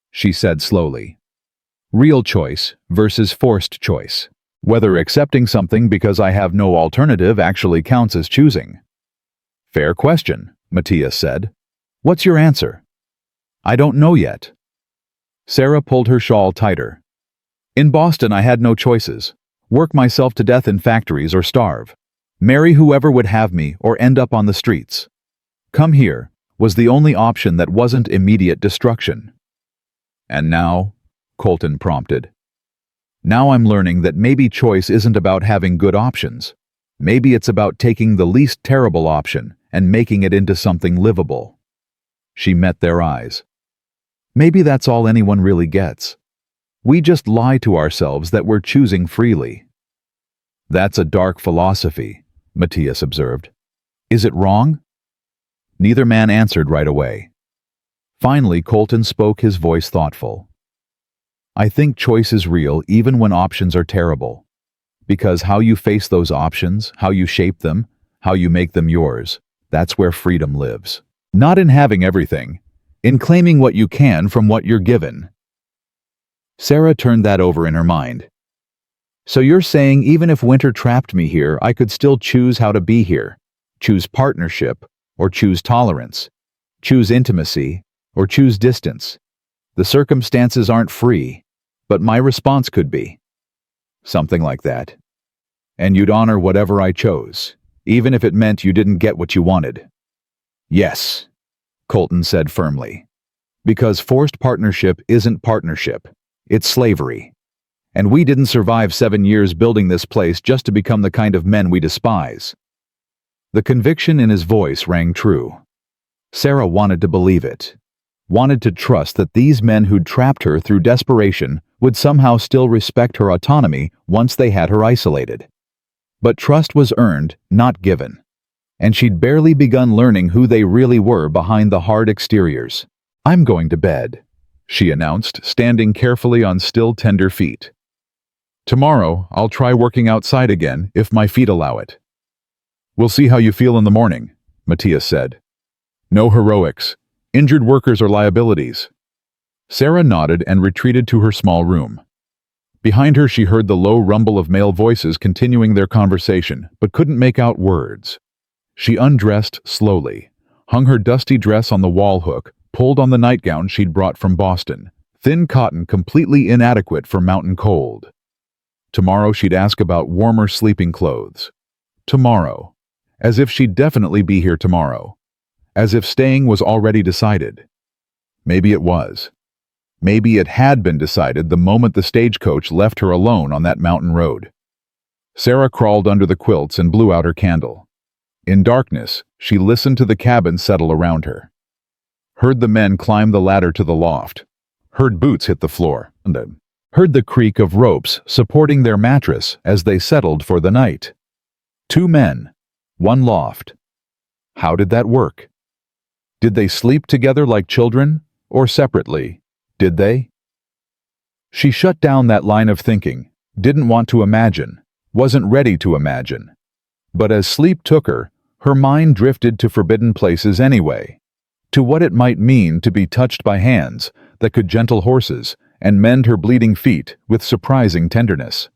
she said slowly. Real choice versus forced choice. Whether accepting something because I have no alternative actually counts as choosing. Fair question, Matias said. What's your answer? I don't know yet. Sarah pulled her shawl tighter. In Boston, I had no choices. Work myself to death in factories or starve. Marry whoever would have me or end up on the streets. Come here was the only option that wasn't immediate destruction. And now, Colton prompted. Now I'm learning that maybe choice isn't about having good options. Maybe it's about taking the least terrible option and making it into something livable. She met their eyes. Maybe that's all anyone really gets. We just lie to ourselves that we're choosing freely. That's a dark philosophy, Matias observed. Is it wrong? Neither man answered right away. Finally, Colton spoke, his voice thoughtful. I think choice is real even when options are terrible. Because how you face those options, how you shape them, how you make them yours, that's where freedom lives. Not in having everything, in claiming what you can from what you're given. Sarah turned that over in her mind. So you're saying even if winter trapped me here, I could still choose how to be here, choose partnership, or choose tolerance, choose intimacy, or choose distance. The circumstances aren't free, but my response could be. Something like that. And you'd honor whatever I chose, even if it meant you didn't get what you wanted. Yes, Colton said firmly. Because forced partnership isn't partnership, it's slavery. And we didn't survive 7 years building this place just to become the kind of men we despise. The conviction in his voice rang true. Sarah wanted to believe it, wanted to trust that these men who'd trapped her through desperation would somehow still respect her autonomy once they had her isolated. But trust was earned, not given. And she'd barely begun learning who they really were behind the hard exteriors. I'm going to bed, she announced, standing carefully on still tender feet. Tomorrow, I'll try working outside again if my feet allow it. We'll see how you feel in the morning, Matias said. No heroics. Injured workers are liabilities. Sarah nodded and retreated to her small room. Behind her, she heard the low rumble of male voices continuing their conversation, but couldn't make out words. She undressed slowly, hung her dusty dress on the wall hook, pulled on the nightgown she'd brought from Boston, thin cotton completely inadequate for mountain cold. Tomorrow she'd ask about warmer sleeping clothes. Tomorrow. As if she'd definitely be here tomorrow. As if staying was already decided. Maybe it was. Maybe it had been decided the moment the stagecoach left her alone on that mountain road. Sarah crawled under the quilts and blew out her candle. In darkness, she listened to the cabin settle around her. Heard the men climb the ladder to the loft. Heard boots hit the floor. And heard the creak of ropes supporting their mattress as they settled for the night. 2 men, 1 loft. How did that work? Did they sleep together like children, or separately? Did they? She shut down that line of thinking, didn't want to imagine, wasn't ready to imagine. But as sleep took her, her mind drifted to forbidden places anyway, to what it might mean to be touched by hands that could gentle horses and mend her bleeding feet with surprising tenderness,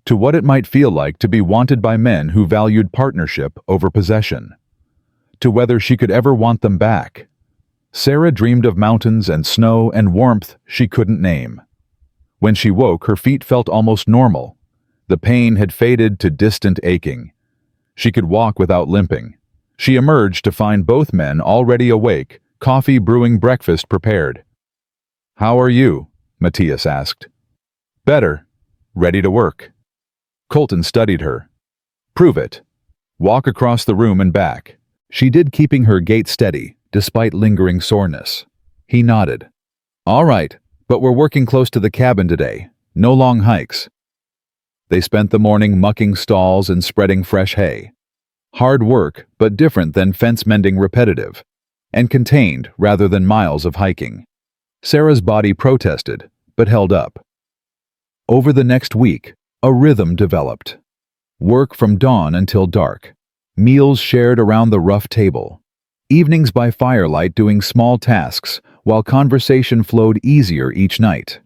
to what it might feel like to be wanted by men who valued partnership over possession, to whether she could ever want them back. Sarah dreamed of mountains and snow and warmth she couldn't name. When she woke, her feet felt almost normal. The pain had faded to distant aching. She could walk without limping. She emerged to find both men already awake, coffee brewing, breakfast prepared. "How are you?" Matias asked. "Better. Ready to work." Colton studied her. "Prove it. Walk across the room and back." She did, keeping her gait steady, despite lingering soreness. He nodded. "All right, but we're working close to the cabin today. No long hikes." They spent the morning mucking stalls and spreading fresh hay. Hard work, but different than fence-mending repetitive, and contained rather than miles of hiking. Sarah's body protested, but held up. Over the next week, a rhythm developed. Work from dawn until dark. Meals shared around the rough table. Evenings by firelight doing small tasks, while conversation flowed easier each night.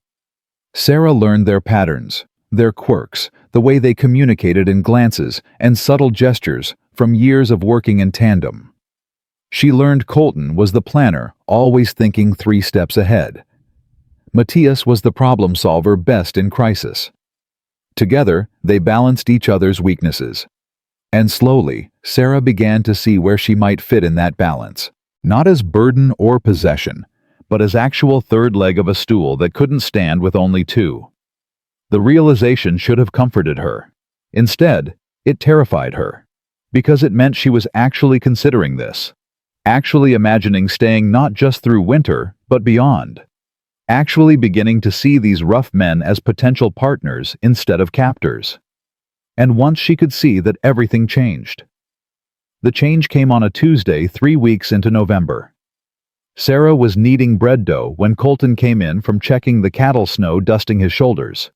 Sarah learned their patterns, their quirks, the way they communicated in glances and subtle gestures from years of working in tandem. She learned Colton was the planner, always thinking 3 steps ahead. Matias was the problem solver best in crisis. Together, they balanced each other's weaknesses. And slowly, Sarah began to see where she might fit in that balance, not as burden or possession, but as actual third leg of a stool that couldn't stand with only 2. The realization should have comforted her. Instead, it terrified her, because it meant she was actually considering this, actually imagining staying not just through winter, but beyond, actually beginning to see these rough men as potential partners instead of captors. and once she could see that everything changed. The change came on a Tuesday 3 weeks into November. Sarah was kneading bread dough when Colton came in from checking the cattle snow dusting his shoulders.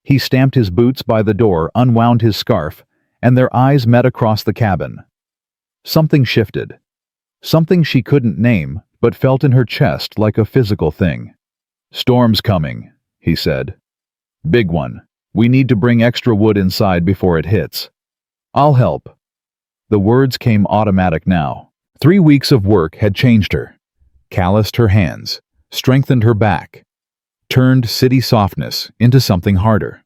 He stamped his boots by the door, unwound his scarf, and their eyes met across the cabin. Something shifted. Something she couldn't name, but felt in her chest like a physical thing. "Storm's coming," he said. "Big one. We need to bring extra wood inside before it hits." "I'll help." The words came automatic now. 3 weeks of work had changed her, calloused her hands, strengthened her back, turned city softness into something harder.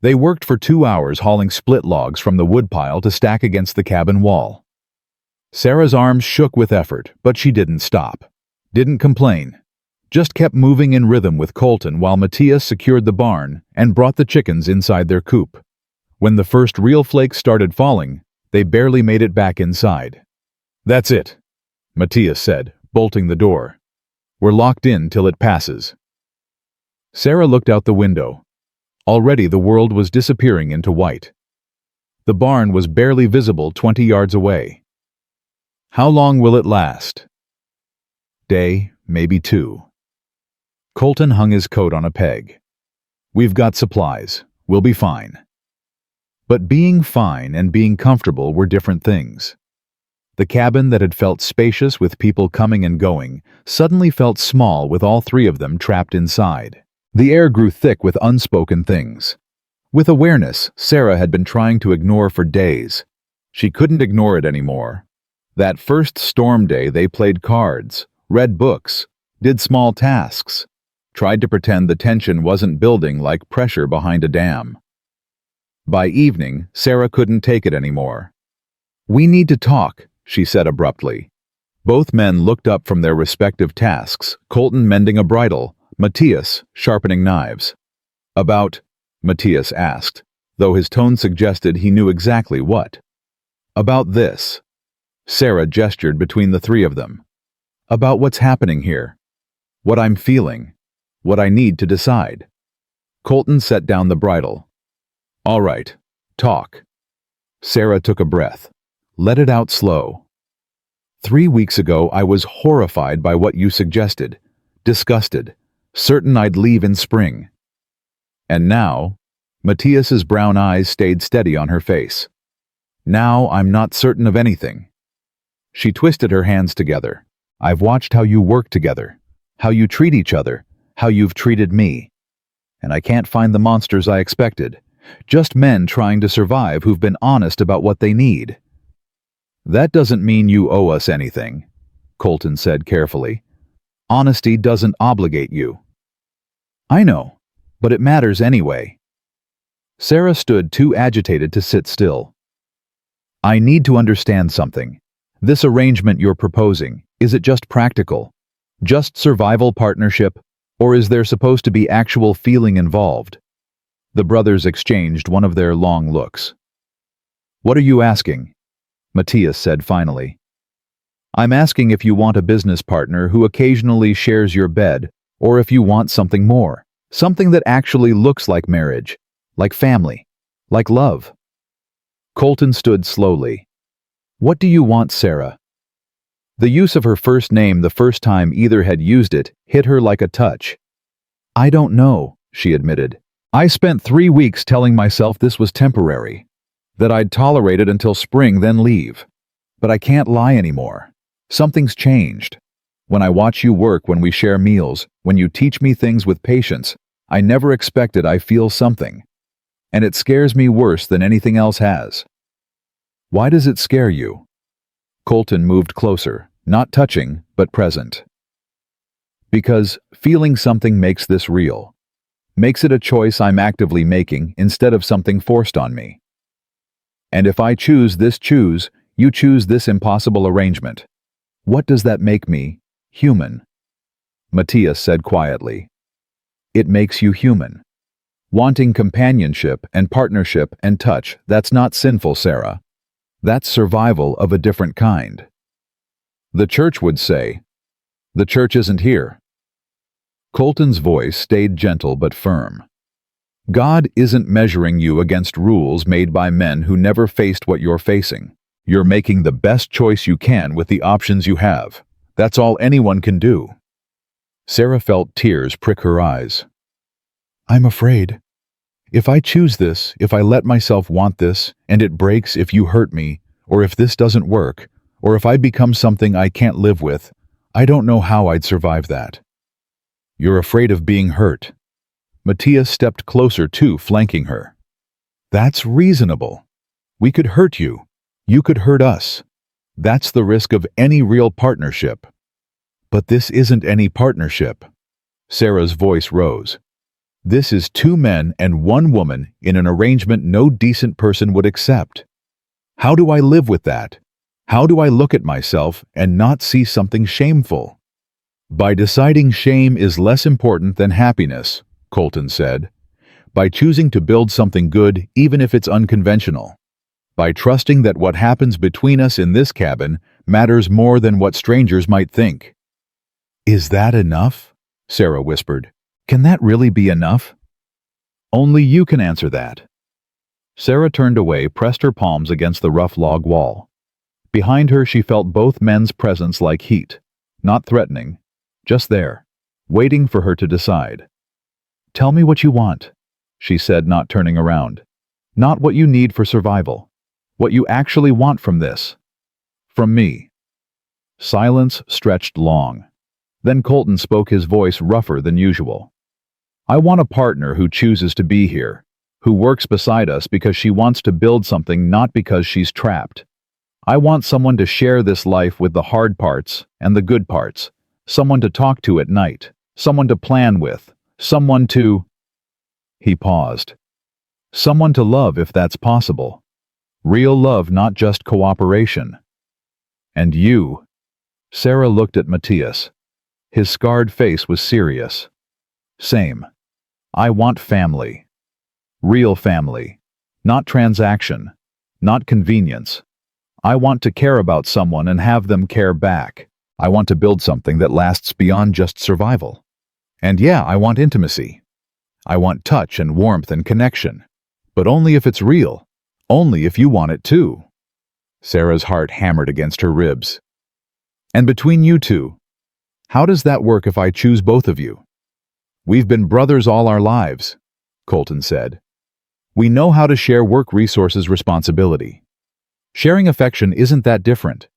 They worked for 2 hours hauling split logs from the woodpile to stack against the cabin wall. Sarah's arms shook with effort, but she didn't stop, didn't complain, just kept moving in rhythm with Colton while Matias secured the barn and brought the chickens inside their coop. When the first real flakes started falling, they barely made it back inside. "That's it," Matias said, bolting the door. "We're locked in till it passes." Sarah looked out the window. Already the world was disappearing into white. The barn was barely visible 20 yards away. How long will it last? Day, maybe 2. Colton hung his coat on a peg. "We've got supplies. We'll be fine." But being fine and being comfortable were different things. The cabin that had felt spacious with people coming and going suddenly felt small with all 3 of them trapped inside. The air grew thick with unspoken things. With awareness Sarah had been trying to ignore for days. She couldn't ignore it anymore. That first storm day they played cards, read books, did small tasks, tried to pretend the tension wasn't building like pressure behind a dam. By evening, Sarah couldn't take it anymore. "We need to talk," she said abruptly. Both men looked up from their respective tasks, Colton mending a bridle, Matias sharpening knives. "About?" Matias asked, though his tone suggested he knew exactly what. "About this." Sarah gestured between the 3 of them. "About what's happening here. What I'm feeling. What I need to decide." Colton set down the bridle. "All right, talk." Sarah took a breath. Let it out slow. 3 weeks ago I was horrified by what you suggested, disgusted, certain I'd leave in spring. And now, Matias's brown eyes stayed steady on her face. Now I'm not certain of anything. She twisted her hands together. "I've watched how you work together, how you treat each other, how you've treated me. And I can't find the monsters I expected, just men trying to survive who've been honest about what they need." "That doesn't mean you owe us anything," Colton said carefully. "Honesty doesn't obligate you." "I know, but it matters anyway." Sarah stood too agitated to sit still. "I need to understand something. This arrangement you're proposing, is it just practical? Just survival partnership? Or is there supposed to be actual feeling involved?" The brothers exchanged one of their long looks. "What are you asking?" Matias said finally. "I'm asking if you want a business partner who occasionally shares your bed, or if you want something more, something that actually looks like marriage, like family, like love." Colton stood slowly. "What do you want, Sarah?" The use of her first name the first time either had used it hit her like a touch. "I don't know," she admitted. "I spent 3 weeks telling myself this was temporary, that I'd tolerate it until spring then leave. But I can't lie anymore. Something's changed. When I watch you work, when we share meals, when you teach me things with patience, I never expected I feel something. And it scares me worse than anything else has." "Why does it scare you?" Colton moved closer, not touching, but present. "Because feeling something makes this real. Makes it a choice I'm actively making instead of something forced on me. And if I choose, you choose this impossible arrangement. What does that make me? Human." Matias said quietly. "It makes you human. Wanting companionship and partnership and touch, that's not sinful, Sarah. That's survival of a different kind. The church would say, the church isn't here." Colton's voice stayed gentle but firm. God isn't measuring you against rules made by men who never faced what you're facing. You're making the best choice you can with the options you have. That's all anyone can do. Sarah felt tears prick her eyes. I'm afraid. If I choose this, if I let myself want this, and it breaks if you hurt me, or if this doesn't work, or if I become something I can't live with, I don't know how I'd survive that. You're afraid of being hurt. Matias stepped closer too, flanking her. That's reasonable. We could hurt you. You could hurt us. That's the risk of any real partnership. But this isn't any partnership. Sarah's voice rose. This is 2 men and 1 woman in an arrangement no decent person would accept. How do I live with that? How do I look at myself and not see something shameful? By deciding shame is less important than happiness, Colton said. By choosing to build something good even if it's unconventional. By trusting that what happens between us in this cabin matters more than what strangers might think. Is that enough? Sarah whispered. Can that really be enough? Only you can answer that. Sarah turned away, pressed her palms against the rough log wall. Behind her she felt both men's presence like heat, not threatening, just there, waiting for her to decide. Tell me what you want, she said, not turning around. Not what you need for survival. What you actually want from this. From me. Silence stretched long. Then Colton spoke, his voice rougher than usual. I want a partner who chooses to be here, who works beside us because she wants to build something, not because she's trapped. I want someone to share this life with the hard parts and the good parts, someone to talk to at night, someone to plan with, someone to... He paused. Someone to love if that's possible. Real love, not just cooperation. And you... Sarah looked at Matias. His scarred face was serious. Same. I want family. Real family. Not transaction. Not convenience. I want to care about someone and have them care back. I want to build something that lasts beyond just survival. And yeah, I want intimacy. I want touch and warmth and connection. But only if it's real. Only if you want it too. Sarah's heart hammered against her ribs. And between you two, how does that work if I choose both of you? We've been brothers all our lives, Colton said. We know how to share work resources responsibility. Sharing affection isn't that different.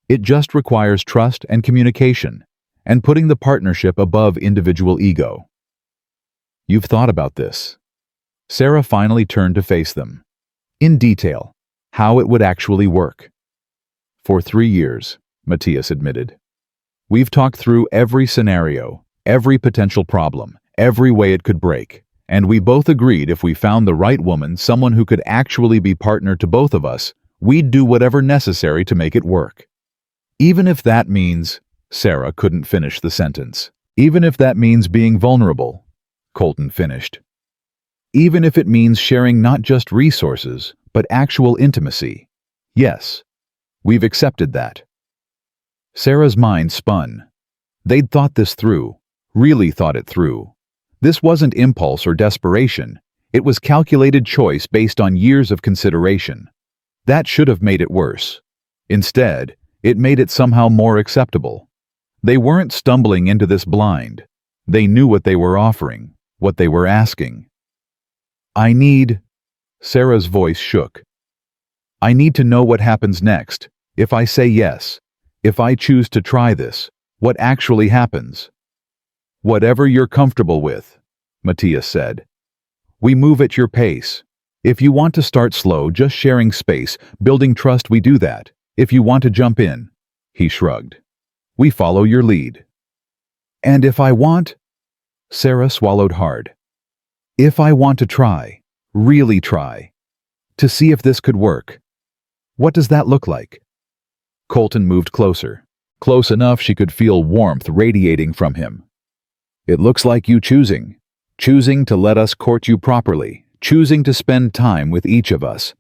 It just requires trust and communication, and putting the partnership above individual ego. You've thought about this. Sarah finally turned to face them. In detail, how it would actually work. For 3 years, Matias admitted. We've talked through every scenario, every potential problem, every way it could break, and we both agreed if we found the right woman, someone who could actually be partner to both of us, we'd do whatever necessary to make it work. Even if that means... Sarah couldn't finish the sentence. Even if that means being vulnerable, Colton finished. Even if it means sharing not just resources, but actual intimacy. Yes, we've accepted that. Sarah's mind spun. They'd thought this through, really thought it through. This wasn't impulse or desperation. It was calculated choice based on years of consideration. That should have made it worse. Instead, it made it somehow more acceptable. They weren't stumbling into this blind. They knew what they were offering, what they were asking. I need... Sarah's voice shook. I need to know what happens next. If I say yes, if I choose to try this, what actually happens? Whatever you're comfortable with, Matias said. We move at your pace. If you want to start slow, just sharing space, building trust, we do that. If you want to jump in, he shrugged. We follow your lead. And if I want... Sarah swallowed hard. If I want to try, really try, to see if this could work, what does that look like? Colton moved closer, close enough she could feel warmth radiating from him. It looks like you choosing to let us court you properly, choosing to spend time with each of us,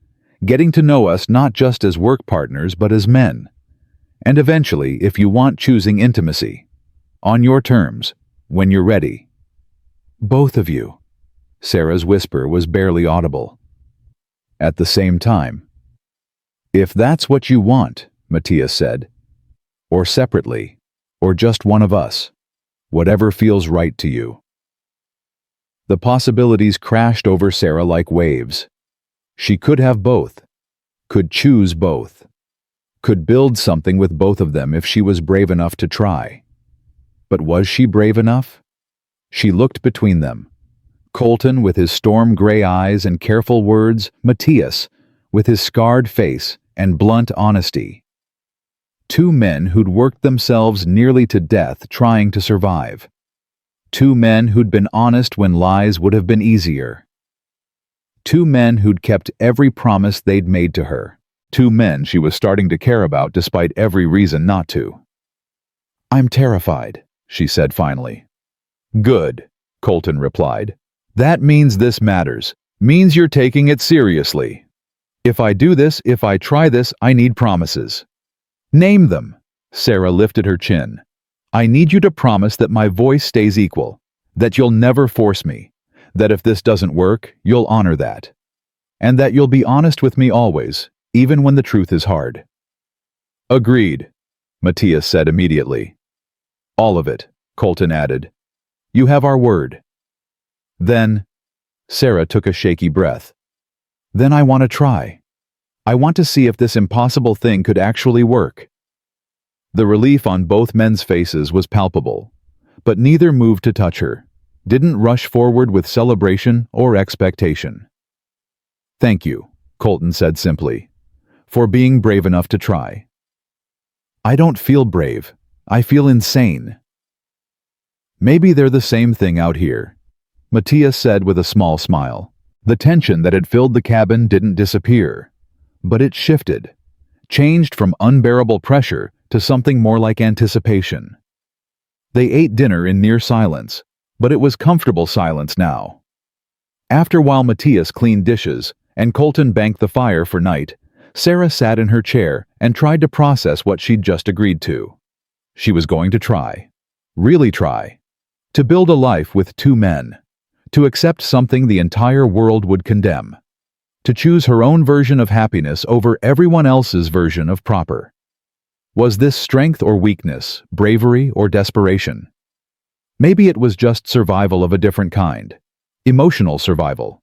getting to know us not just as work partners but as men. And eventually, if you want, choosing intimacy. On your terms, when you're ready. Both of you. Sarah's whisper was barely audible. At the same time. If that's what you want, Matias said. Or separately, or just one of us. Whatever feels right to you. The possibilities crashed over Sarah like waves. She could have both. Could choose both. Could build something with both of them if she was brave enough to try. But was she brave enough? She looked between them. Colton with his storm-gray eyes and careful words, Matias with his scarred face and blunt honesty. Two men who'd worked themselves nearly to death trying to survive. Two men who'd been honest when lies would have been easier. Two men who'd kept every promise they'd made to her. Two men she was starting to care about despite every reason not to. "I'm terrified," she said finally. "Good," Colton replied. "That means this matters. Means you're taking it seriously. If I do this, if I try this, I need promises." "Name them." Sarah lifted her chin. "I need you to promise that my voice stays equal, that you'll never force me, that if this doesn't work, you'll honor that, and that you'll be honest with me always, even when the truth is hard." "Agreed," Matias said immediately. "All of it," Colton added. "You have our word." "Then," Sarah took a shaky breath, "then I want to try. I want to see if this impossible thing could actually work." The relief on both men's faces was palpable, but neither moved to touch her, didn't rush forward with celebration or expectation. "Thank you," Colton said simply, "for being brave enough to try." "I don't feel brave. I feel insane." "Maybe they're the same thing out here," Matias said with a small smile. The tension that had filled the cabin didn't disappear, but it shifted, changed from unbearable pressure to something more like anticipation. They ate dinner in near silence, but it was comfortable silence now. After while Matias cleaned dishes and Colton banked the fire for night, Sarah sat in her chair and tried to process what she'd just agreed to. She was going to try, really try, to build a life with two men, to accept something the entire world would condemn, to choose her own version of happiness over everyone else's version of proper. Was this strength or weakness, bravery or desperation? Maybe it was just survival of a different kind, emotional survival.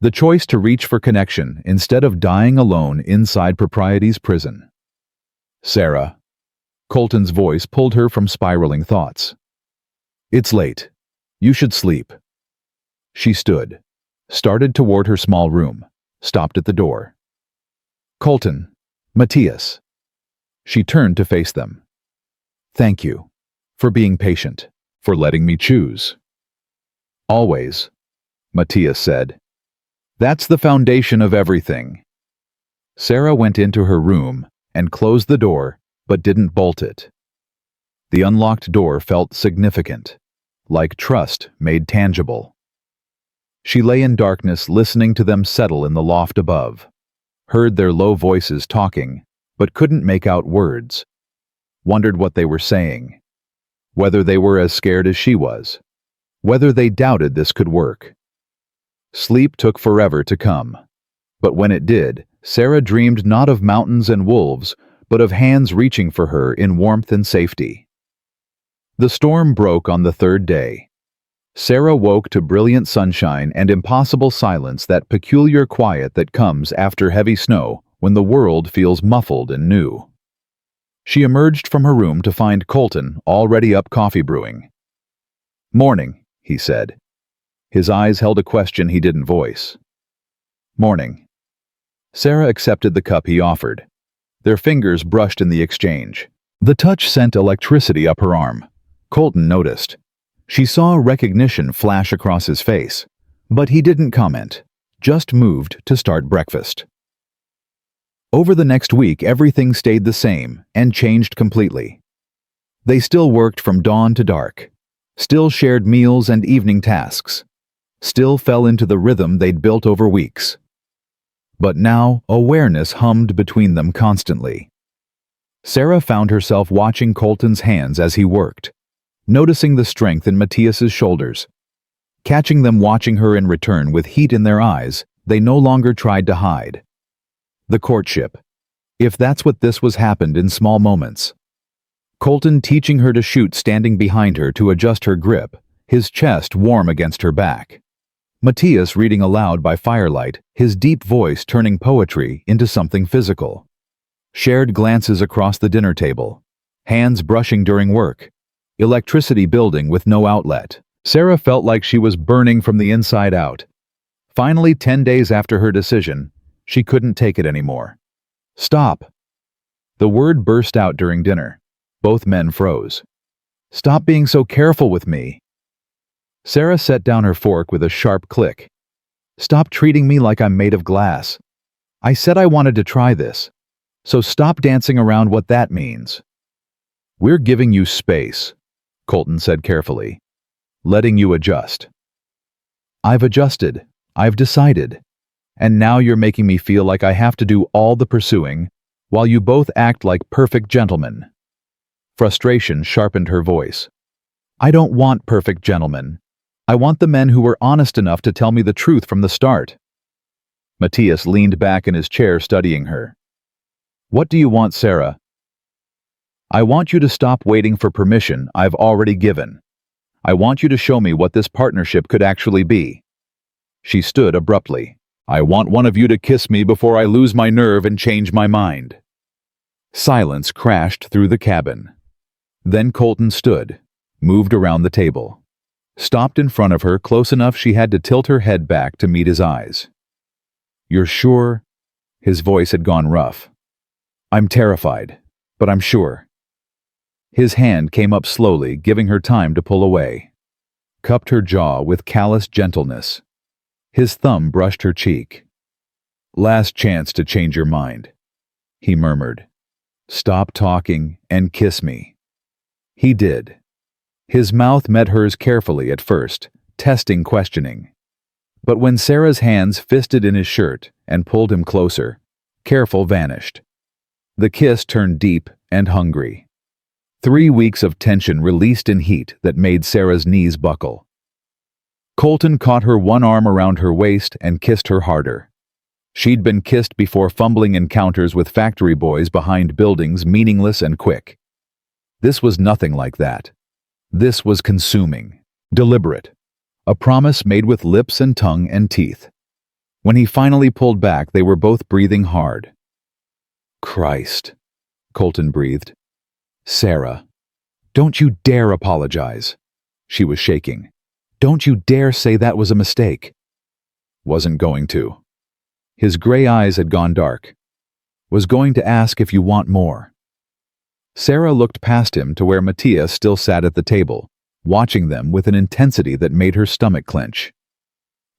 The choice to reach for connection instead of dying alone inside propriety's prison. "Sarah," Colton's voice pulled her from spiraling thoughts. "It's late. You should sleep." She stood, started toward her small room, stopped at the door. "Colton, Matias." She turned to face them. "Thank you, for being patient, for letting me choose." "Always," Matias said. "That's the foundation of everything." Sarah went into her room and closed the door, but didn't bolt it. The unlocked door felt significant, like trust made tangible. She lay in darkness listening to them settle in the loft above, heard their low voices talking, but couldn't make out words, wondered what they were saying, whether they were as scared as she was, whether they doubted this could work. Sleep took forever to come, but when it did, Sarah dreamed not of mountains and wolves, but of hands reaching for her in warmth and safety. The storm broke on the third day. Sarah woke to brilliant sunshine and impossible silence, that peculiar quiet that comes after heavy snow when the world feels muffled and new. She emerged from her room to find Colton already up coffee brewing. "Morning," he said. His eyes held a question he didn't voice. "Morning." Sarah accepted the cup he offered. Their fingers brushed in the exchange. The touch sent electricity up her arm. Colton noticed. She saw recognition flash across his face, but he didn't comment, just moved to start breakfast. Over the next week, everything stayed the same and changed completely. They still worked from dawn to dark, still shared meals and evening tasks, still fell into the rhythm they'd built over weeks. But now, awareness hummed between them constantly. Sarah found herself watching Colton's hands as he worked, noticing the strength in Matias's shoulders, Catching them watching her in return with heat in their eyes, they no longer tried to hide. The courtship. If that's what this was, happened in small moments. Colton teaching her to shoot standing behind her to adjust her grip, his chest warm against her back. Matias reading aloud by firelight, his deep voice turning poetry into something physical. Shared glances across the dinner table. Hands brushing during work. Electricity building with no outlet. Sarah felt like she was burning from the inside out. Finally, 10 days after her decision, she couldn't take it anymore. Stop. The word burst out during dinner. Both men froze. Stop being so careful with me. Sarah set down her fork with a sharp click. Stop treating me like I'm made of glass. I said I wanted to try this. So stop dancing around what that means. We're giving you space, Colton said carefully. Letting you adjust. I've adjusted. I've decided. And now you're making me feel like I have to do all the pursuing, while you both act like perfect gentlemen. Frustration sharpened her voice. I don't want perfect gentlemen. I want the men who were honest enough to tell me the truth from the start. Matias leaned back in his chair studying her. What do you want, Sarah? I want you to stop waiting for permission I've already given. I want you to show me what this partnership could actually be. She stood abruptly. I want one of you to kiss me before I lose my nerve and change my mind. Silence crashed through the cabin. Then Colton stood, moved around the table, stopped in front of her close enough she had to tilt her head back to meet his eyes. You're sure? His voice had gone rough. I'm terrified, but I'm sure. His hand came up slowly, giving her time to pull away. Cupped her jaw with callous gentleness. His thumb brushed her cheek. Last chance to change your mind, he murmured. Stop talking and kiss me. He did. His mouth met hers carefully at first, testing questioning. But when Sarah's hands fisted in his shirt and pulled him closer, careful vanished. The kiss turned deep and hungry. 3 weeks of tension released in heat that made Sarah's knees buckle. Colton caught her one arm around her waist and kissed her harder. She'd been kissed before, fumbling encounters with factory boys behind buildings, meaningless and quick. This was nothing like that. This was consuming, deliberate, a promise made with lips and tongue and teeth. When he finally pulled back, they were both breathing hard. Christ, Colton breathed. Sarah, don't you dare apologize. She was shaking. Don't you dare say that was a mistake. Wasn't going to. His gray eyes had gone dark. Was going to ask if you want more. Sarah looked past him to where Matias still sat at the table, watching them with an intensity that made her stomach clench.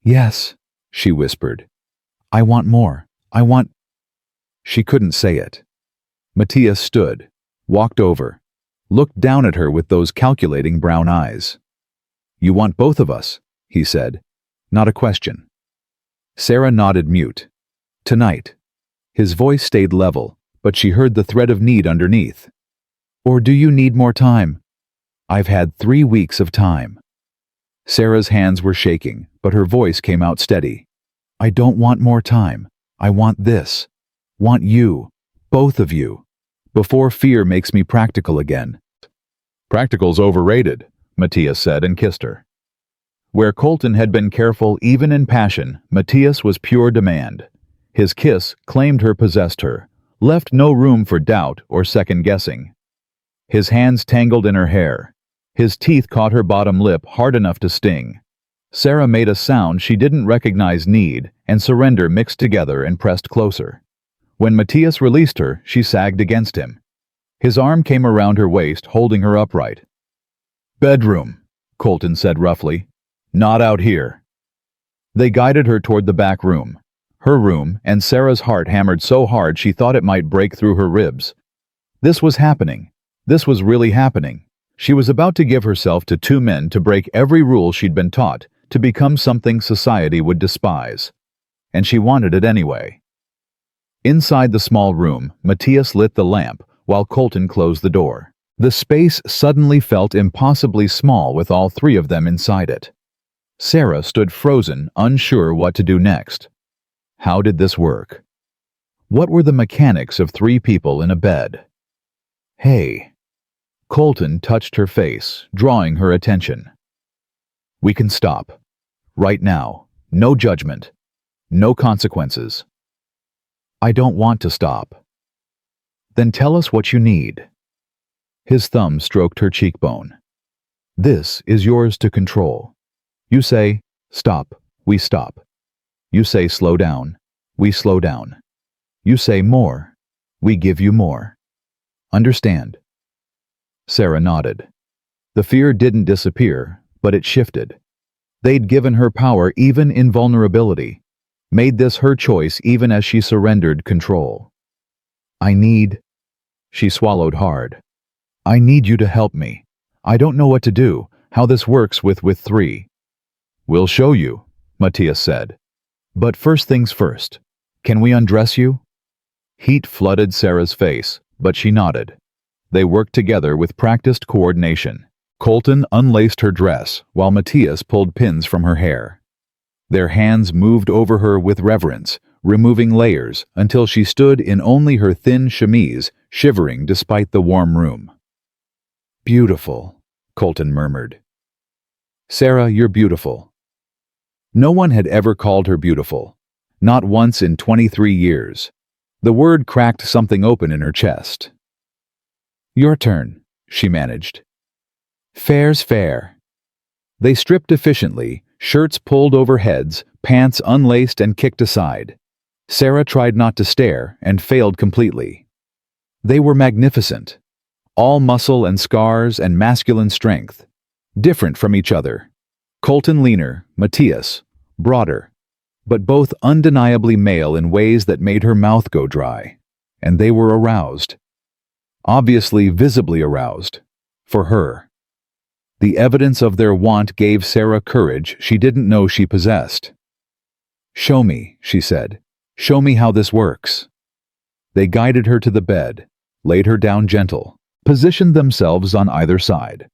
Yes, she whispered. I want more. I want... She couldn't say it. Matias stood, walked over, looked down at her with those calculating brown eyes. You want both of us, he said, not a question. Sarah nodded mute. Tonight. His voice stayed level, but she heard the thread of need underneath. Or do you need more time? I've had 3 weeks of time. Sarah's hands were shaking, but her voice came out steady. I don't want more time. I want this. Want you. Both of you. Before fear makes me practical again. Practical's overrated, Matias said and kissed her. Where Colton had been careful even in passion, Matias was pure demand. His kiss claimed her, possessed her, left no room for doubt or second-guessing. His hands tangled in her hair. His teeth caught her bottom lip hard enough to sting. Sarah made a sound she didn't recognize. Need and surrender mixed together and pressed closer. When Matias released her, she sagged against him. His arm came around her waist, holding her upright. Bedroom, Colton said roughly. Not out here. They guided her toward the back room. Her room, and Sarah's heart hammered so hard she thought it might break through her ribs. This was happening. This was really happening. She was about to give herself to 2 men, to break every rule she'd been taught, to become something society would despise. And she wanted it anyway. Inside the small room, Matias lit the lamp, while Colton closed the door. The space suddenly felt impossibly small with all 3 of them inside it. Sarah stood frozen, unsure what to do next. How did this work? What were the mechanics of three people in a bed? Hey. Colton touched her face, drawing her attention. We can stop. Right now. No judgment. No consequences. I don't want to stop. Then tell us what you need. His thumb stroked her cheekbone. This is yours to control. You say, stop, we stop. You say slow down, we slow down. You say more, we give you more. Understand? Sarah nodded. The fear didn't disappear, but it shifted. They'd given her power even in vulnerability, made this her choice even as she surrendered control. She swallowed hard. I need you to help me. I don't know what to do, how this works with three. We'll show you, Matias said. But first things first. Can we undress you? Heat flooded Sarah's face, but she nodded. They worked together with practiced coordination. Colton unlaced her dress, while Matias pulled pins from her hair. Their hands moved over her with reverence, removing layers until she stood in only her thin chemise, shivering despite the warm room. Beautiful, Colton murmured. Sarah, you're beautiful. No one had ever called her beautiful. Not once in 23 years. The word cracked something open in her chest. Your turn, she managed. Fair's fair. They stripped efficiently, shirts pulled over heads, pants unlaced and kicked aside. Sarah tried not to stare and failed completely. They were magnificent. All muscle and scars and masculine strength. Different from each other. Colton leaner, Matias broader, but both undeniably male in ways that made her mouth go dry. And they were aroused. Obviously, visibly aroused. For her. The evidence of their want gave Sarah courage she didn't know she possessed. Show me, she said. Show me how this works. They guided her to the bed, laid her down gentle, positioned themselves on either side.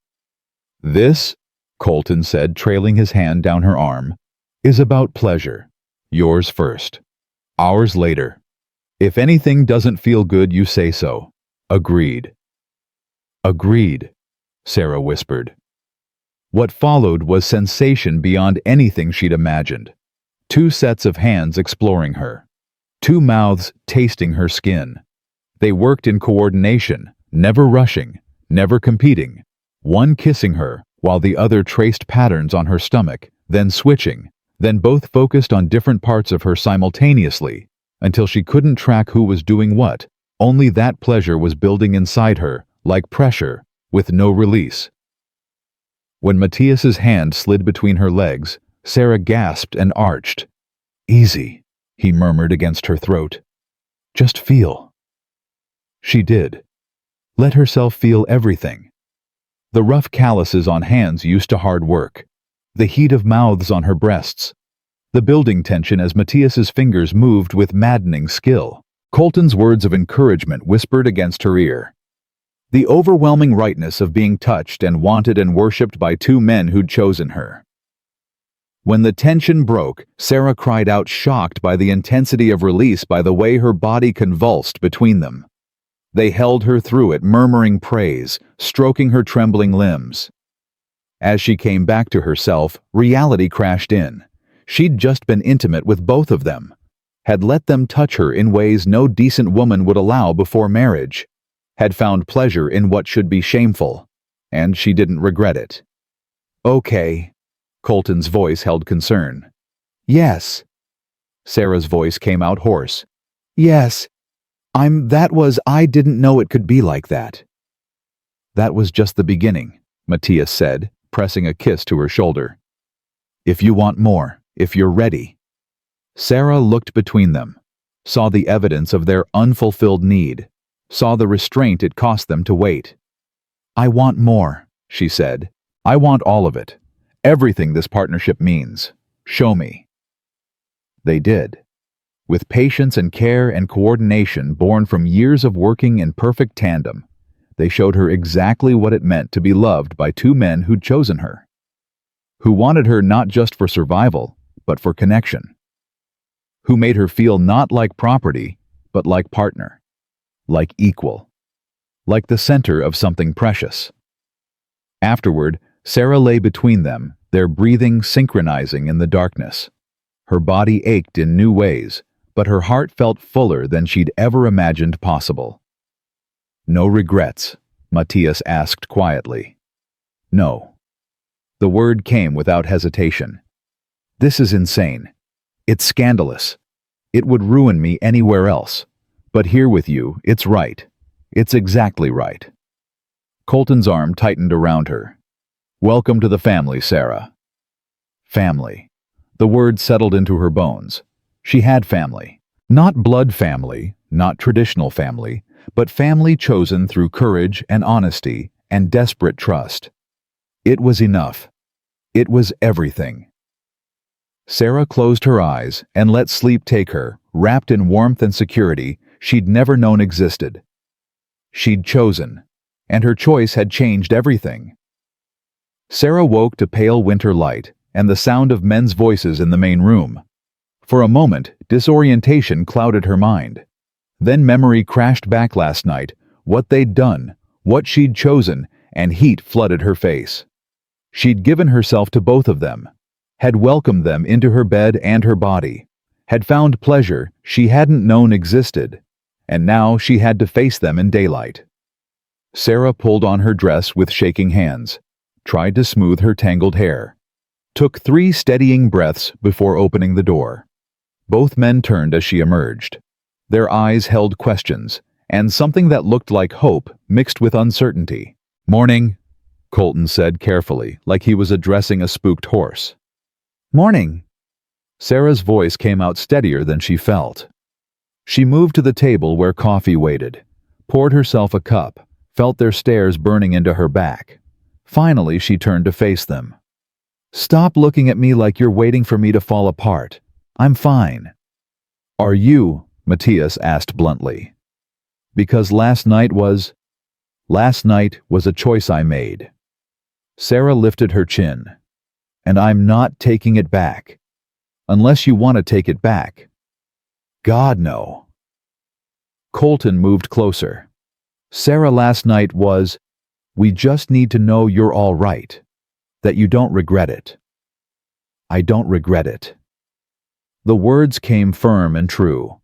This, Colton said, trailing his hand down her arm, is about pleasure. Yours first. Ours later. If anything doesn't feel good, you say so. Agreed. Agreed, Sarah whispered. What followed was sensation beyond anything she'd imagined. Two sets of hands exploring her. Two mouths tasting her skin. They worked in coordination, never rushing, never competing. One kissing her, while the other traced patterns on her stomach, then switching, then both focused on different parts of her simultaneously, until she couldn't track who was doing what. Only that pleasure was building inside her, like pressure, with no release. When Matias's hand slid between her legs, Sarah gasped and arched. Easy, he murmured against her throat. Just feel. She did. Let herself feel everything. The rough calluses on hands used to hard work. The heat of mouths on her breasts. The building tension as Matias's fingers moved with maddening skill. Colton's words of encouragement whispered against her ear. The overwhelming rightness of being touched and wanted and worshipped by two men who'd chosen her. When the tension broke, Sarah cried out, shocked by the intensity of release, by the way her body convulsed between them. They held her through it, murmuring praise, stroking her trembling limbs. As she came back to herself, reality crashed in. She'd just been intimate with both of them. Had let them touch her in ways no decent woman would allow before marriage. Had found pleasure in what should be shameful. And she didn't regret it. Okay. Colton's voice held concern. Yes. Sarah's voice came out hoarse. Yes. I didn't know it could be like that. That was just the beginning, Matias said, pressing a kiss to her shoulder. If you want more, if you're ready. Sarah looked between them, saw the evidence of their unfulfilled need, saw the restraint it cost them to wait. I want more, she said. I want all of it. Everything this partnership means. Show me. They did. With patience and care and coordination born from years of working in perfect tandem, they showed her exactly what it meant to be loved by two men who'd chosen her. who wanted her not just for survival, but for connection, who made her feel not like property, but like partner, like equal, like the center of something precious. Afterward, Sarah lay between them, their breathing synchronizing in the darkness. Her body ached in new ways, but her heart felt fuller than she'd ever imagined possible. "No regrets?" Matias asked quietly. "No." The word came without hesitation. "This is insane. It's scandalous. It would ruin me anywhere else. But here with you, it's right. It's exactly right." Colton's arm tightened around her. "Welcome to the family, Sarah." Family. The word settled into her bones. She had family. Not blood family, not traditional family, but family chosen through courage and honesty and desperate trust. It was enough. It was everything. Sarah closed her eyes and let sleep take her, wrapped in warmth and security she'd never known existed. She'd chosen, and her choice had changed everything. Sarah woke to pale winter light and the sound of men's voices in the main room. For a moment, disorientation clouded her mind. Then memory crashed back last night, what they'd done, what she'd chosen, and heat flooded her face. She'd given herself to both of them, had welcomed them into her bed and her body, had found pleasure she hadn't known existed, and now she had to face them in daylight. Sarah pulled on her dress with shaking hands, tried to smooth her tangled hair, took 3 steadying breaths before opening the door. Both men turned as she emerged. Their eyes held questions, and something that looked like hope mixed with uncertainty. "Morning," Colton said carefully, like he was addressing a spooked horse. "Morning." Sarah's voice came out steadier than she felt. She moved to the table where coffee waited, poured herself a cup, felt their stares burning into her back. Finally, she turned to face them. "Stop looking at me like you're waiting for me to fall apart. I'm fine." "Are you?" Matias asked bluntly. "Because last night was a choice I made." Sarah lifted her chin. "And I'm not taking it back. Unless you want to take it back." "God, no." Colton moved closer. "Sarah, last night was, we just need to know you're all right. That you don't regret it." "I don't regret it." The words came firm and true.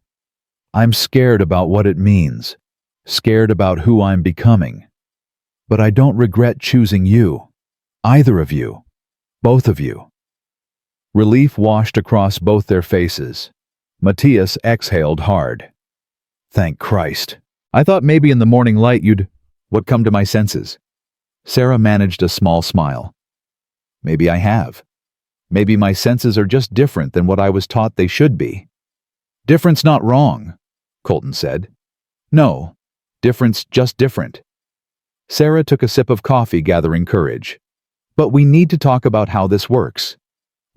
"I'm scared about what it means, scared about who I'm becoming. But I don't regret choosing you. Either of you. Both of you." Relief washed across both their faces. Matias exhaled hard. "Thank Christ. I thought maybe in the morning light you'd come to my senses." Sarah managed a small smile. "Maybe I have. Maybe my senses are just different than what I was taught they should be." "Different's not wrong," Colton said. "No, different's just different." Sarah took a sip of coffee, gathering courage. "But we need to talk about how this works.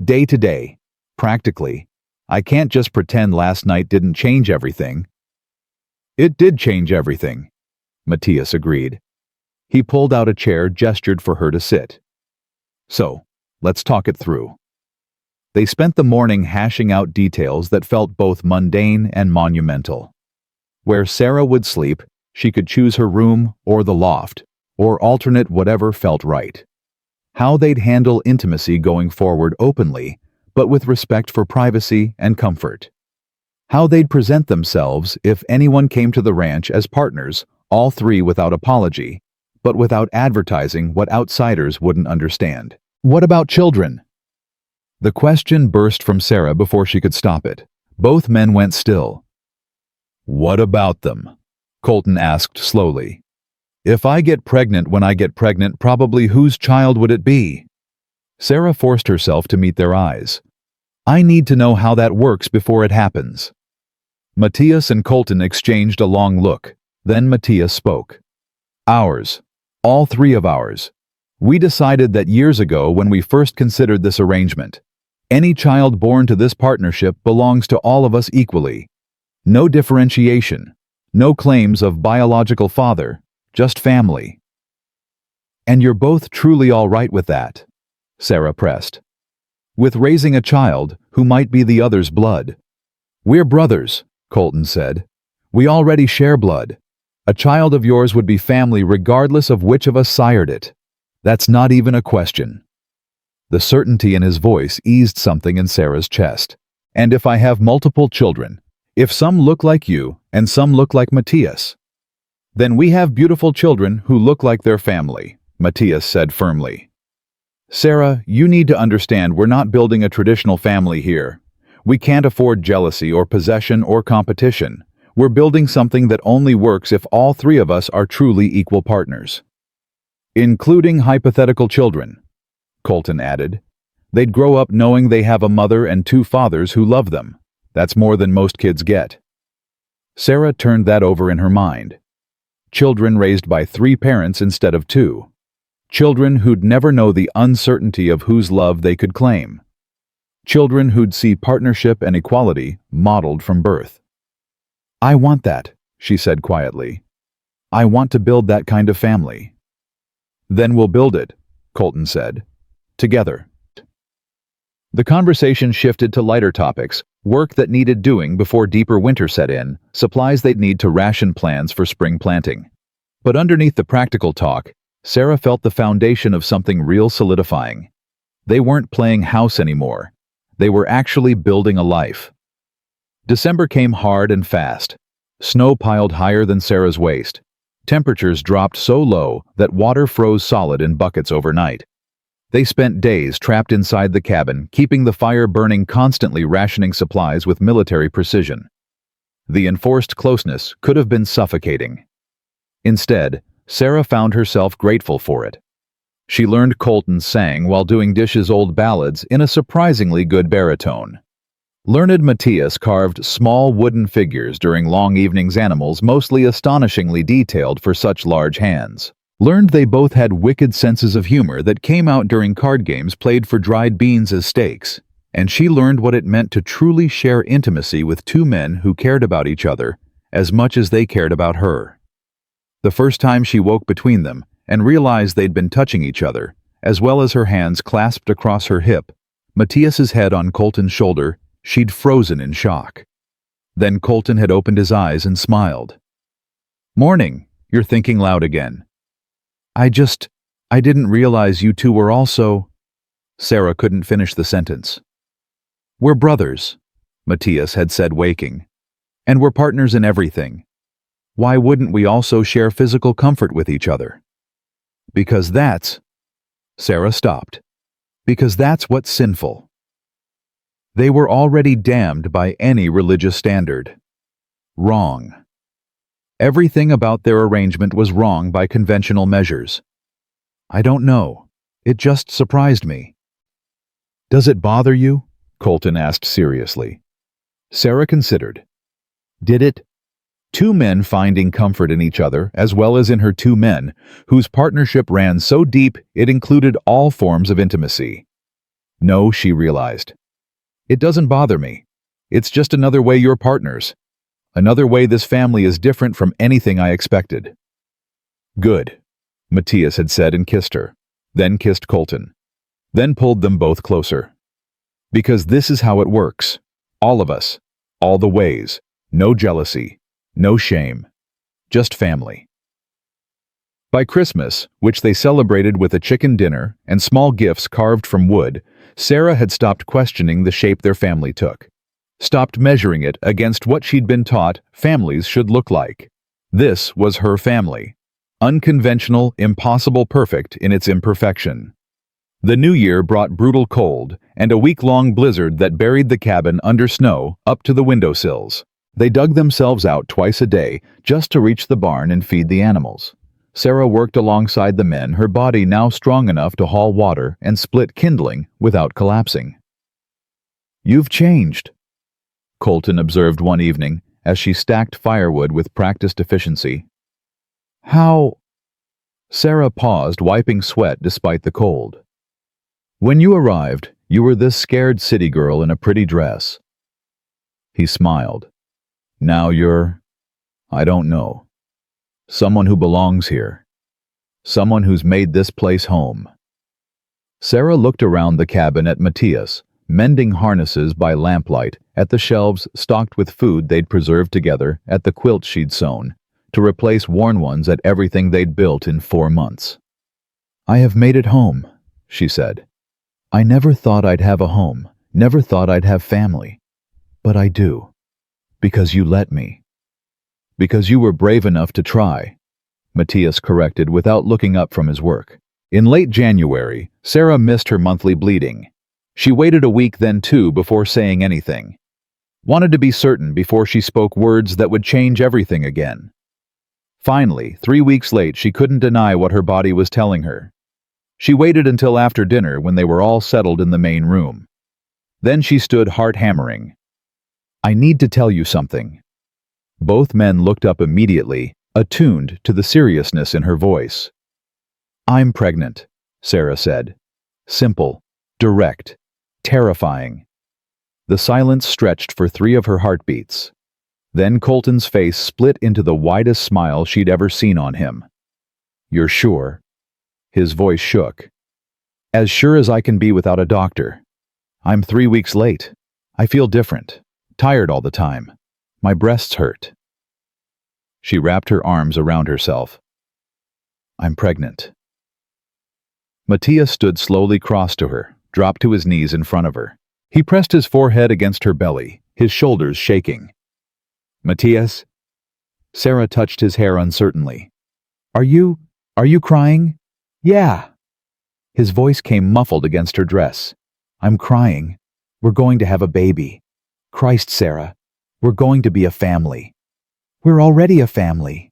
Day to day, practically. I can't just pretend last night didn't change everything." "It did change everything," Matias agreed. He pulled out a chair, gestured for her to sit. "So, let's talk it through." They spent the morning hashing out details that felt both mundane and monumental. Where Sarah would sleep, she could choose her room or the loft, or alternate whatever felt right. How they'd handle intimacy going forward openly, but with respect for privacy and comfort. How they'd present themselves if anyone came to the ranch as partners, all 3 without apology, but without advertising what outsiders wouldn't understand. "What about children?" The question burst from Sarah before she could stop it. Both men went still. "What about them?" Colton asked slowly. "If I get pregnant when I get pregnant, probably whose child would it be?" Sarah forced herself to meet their eyes. "I need to know how that works before it happens." Matias and Colton exchanged a long look. Then Matias spoke. "Ours. All 3 of ours. We decided that years ago when we first considered this arrangement. Any child born to this partnership belongs to all of us equally. No differentiation. No claims of biological father. Just family." "And you're both truly all right with that?" Sarah pressed. "With raising a child who might be the other's blood." "We're brothers," Colton said. "We already share blood. A child of yours would be family regardless of which of us sired it. That's not even a question." The certainty in his voice eased something in Sarah's chest. "And if I have multiple children, if some look like you and some look like Matias, then we have beautiful children who look like their family," Matias said firmly. "Sarah, you need to understand we're not building a traditional family here. We can't afford jealousy or possession or competition. We're building something that only works if all three of us are truly equal partners." "Including hypothetical children," Colton added. "They'd grow up knowing they have a mother and two fathers who love them. That's more than most kids get." Sarah turned that over in her mind. Children raised by three parents instead of two. Children who'd never know the uncertainty of whose love they could claim. Children who'd see partnership and equality modeled from birth. "I want that," she said quietly. "I want to build that kind of family." "Then we'll build it," Colton said. "Together." The conversation shifted to lighter topics: work that needed doing before deeper winter set in, supplies they'd need to ration plans for spring planting. But underneath the practical talk, Sarah felt the foundation of something real solidifying. They weren't playing house anymore. They were actually building a life. December came hard and fast. Snow piled higher than Sarah's waist. Temperatures dropped so low that water froze solid in buckets overnight. They spent days trapped inside the cabin, keeping the fire burning constantly, rationing supplies with military precision. The enforced closeness could have been suffocating. Instead, Sarah found herself grateful for it. She learned Colton sang while doing dishes old ballads in a surprisingly good baritone. Learned Matias carved small wooden figures during long evenings, animals mostly astonishingly detailed for such large hands. Learned they both had wicked senses of humor that came out during card games played for dried beans as stakes. And she learned what it meant to truly share intimacy with two men who cared about each other as much as they cared about her. The first time she woke between them and realized they'd been touching each other, as well as her hands clasped across her hip, Matias's head on Colton's shoulder, she'd frozen in shock. Then Colton had opened his eyes and smiled. "Morning," you're thinking loud again. I didn't realize you two were also..." Sarah couldn't finish the sentence. "We're brothers," Matias had said, waking. "And we're partners in everything. Why wouldn't we also share physical comfort with each other?" "Because that's..." Sarah stopped. "Because that's what's sinful." They were already damned by any religious standard. Wrong. Everything about their arrangement was wrong by conventional measures. "I don't know. It just surprised me." "Does it bother you?" Colton asked seriously. Sarah considered. Did it? Two men finding comfort in each other, as well as in her two men, whose partnership ran so deep it included all forms of intimacy. No, she realized. It doesn't bother me. It's just another way you're partners. Another way this family is different from anything I expected. Good, Matias had said and kissed her, then kissed Colton, then pulled them both closer. Because this is how it works. All of us, all the ways, no jealousy, no shame, just family. By Christmas, which they celebrated with a chicken dinner and small gifts carved from wood, Sarah had stopped questioning the shape their family took. Stopped measuring it against what she'd been taught families should look like. This was her family. Unconventional, impossible, perfect in its imperfection. The new year brought brutal cold and a week-long blizzard that buried the cabin under snow up to the windowsills. They dug themselves out twice a day just to reach the barn and feed the animals. Sarah worked alongside the men, her body now strong enough to haul water and split kindling without collapsing. "You've changed," Colton observed one evening as she stacked firewood with practiced efficiency. "How?" Sarah paused, wiping sweat despite the cold. "When you arrived, you were this scared city girl in a pretty dress." He smiled. "Now you're, I don't know, someone who belongs here. Someone who's made this place home." Sarah looked around the cabin at Matias, mending harnesses by lamplight, at the shelves stocked with food they'd preserved together, at the quilt she'd sewn, to replace worn ones, at everything they'd built in 4 months. "I have made it home," she said. "I never thought I'd have a home, never thought I'd have family. But I do. Because you let me. Because you were brave enough to try," Matias corrected without looking up from his work. In late January, Sarah missed her monthly bleeding. She waited a week, then 2, before saying anything. Wanted to be certain before she spoke words that would change everything again. Finally, 3 weeks late, she couldn't deny what her body was telling her. She waited until after dinner, when they were all settled in the main room. Then she stood, heart hammering. "I need to tell you something." Both men looked up immediately, attuned to the seriousness in her voice. "I'm pregnant," Sarah said. Simple, direct, terrifying. The silence stretched for 3 of her heartbeats. Then Colton's face split into the widest smile she'd ever seen on him. "You're sure?" His voice shook. "As sure as I can be without a doctor. I'm 3 weeks late. I feel different, tired all the time. My breasts hurt." She wrapped her arms around herself. "I'm pregnant." Matias stood slowly crossed to her, dropped to his knees in front of her. He pressed his forehead against her belly, his shoulders shaking. "Matias?" Sarah touched his hair uncertainly. Are you crying?" "Yeah." His voice came muffled against her dress. "I'm crying. We're going to have a baby. Christ, Sarah. We're going to be a family. We're already a family."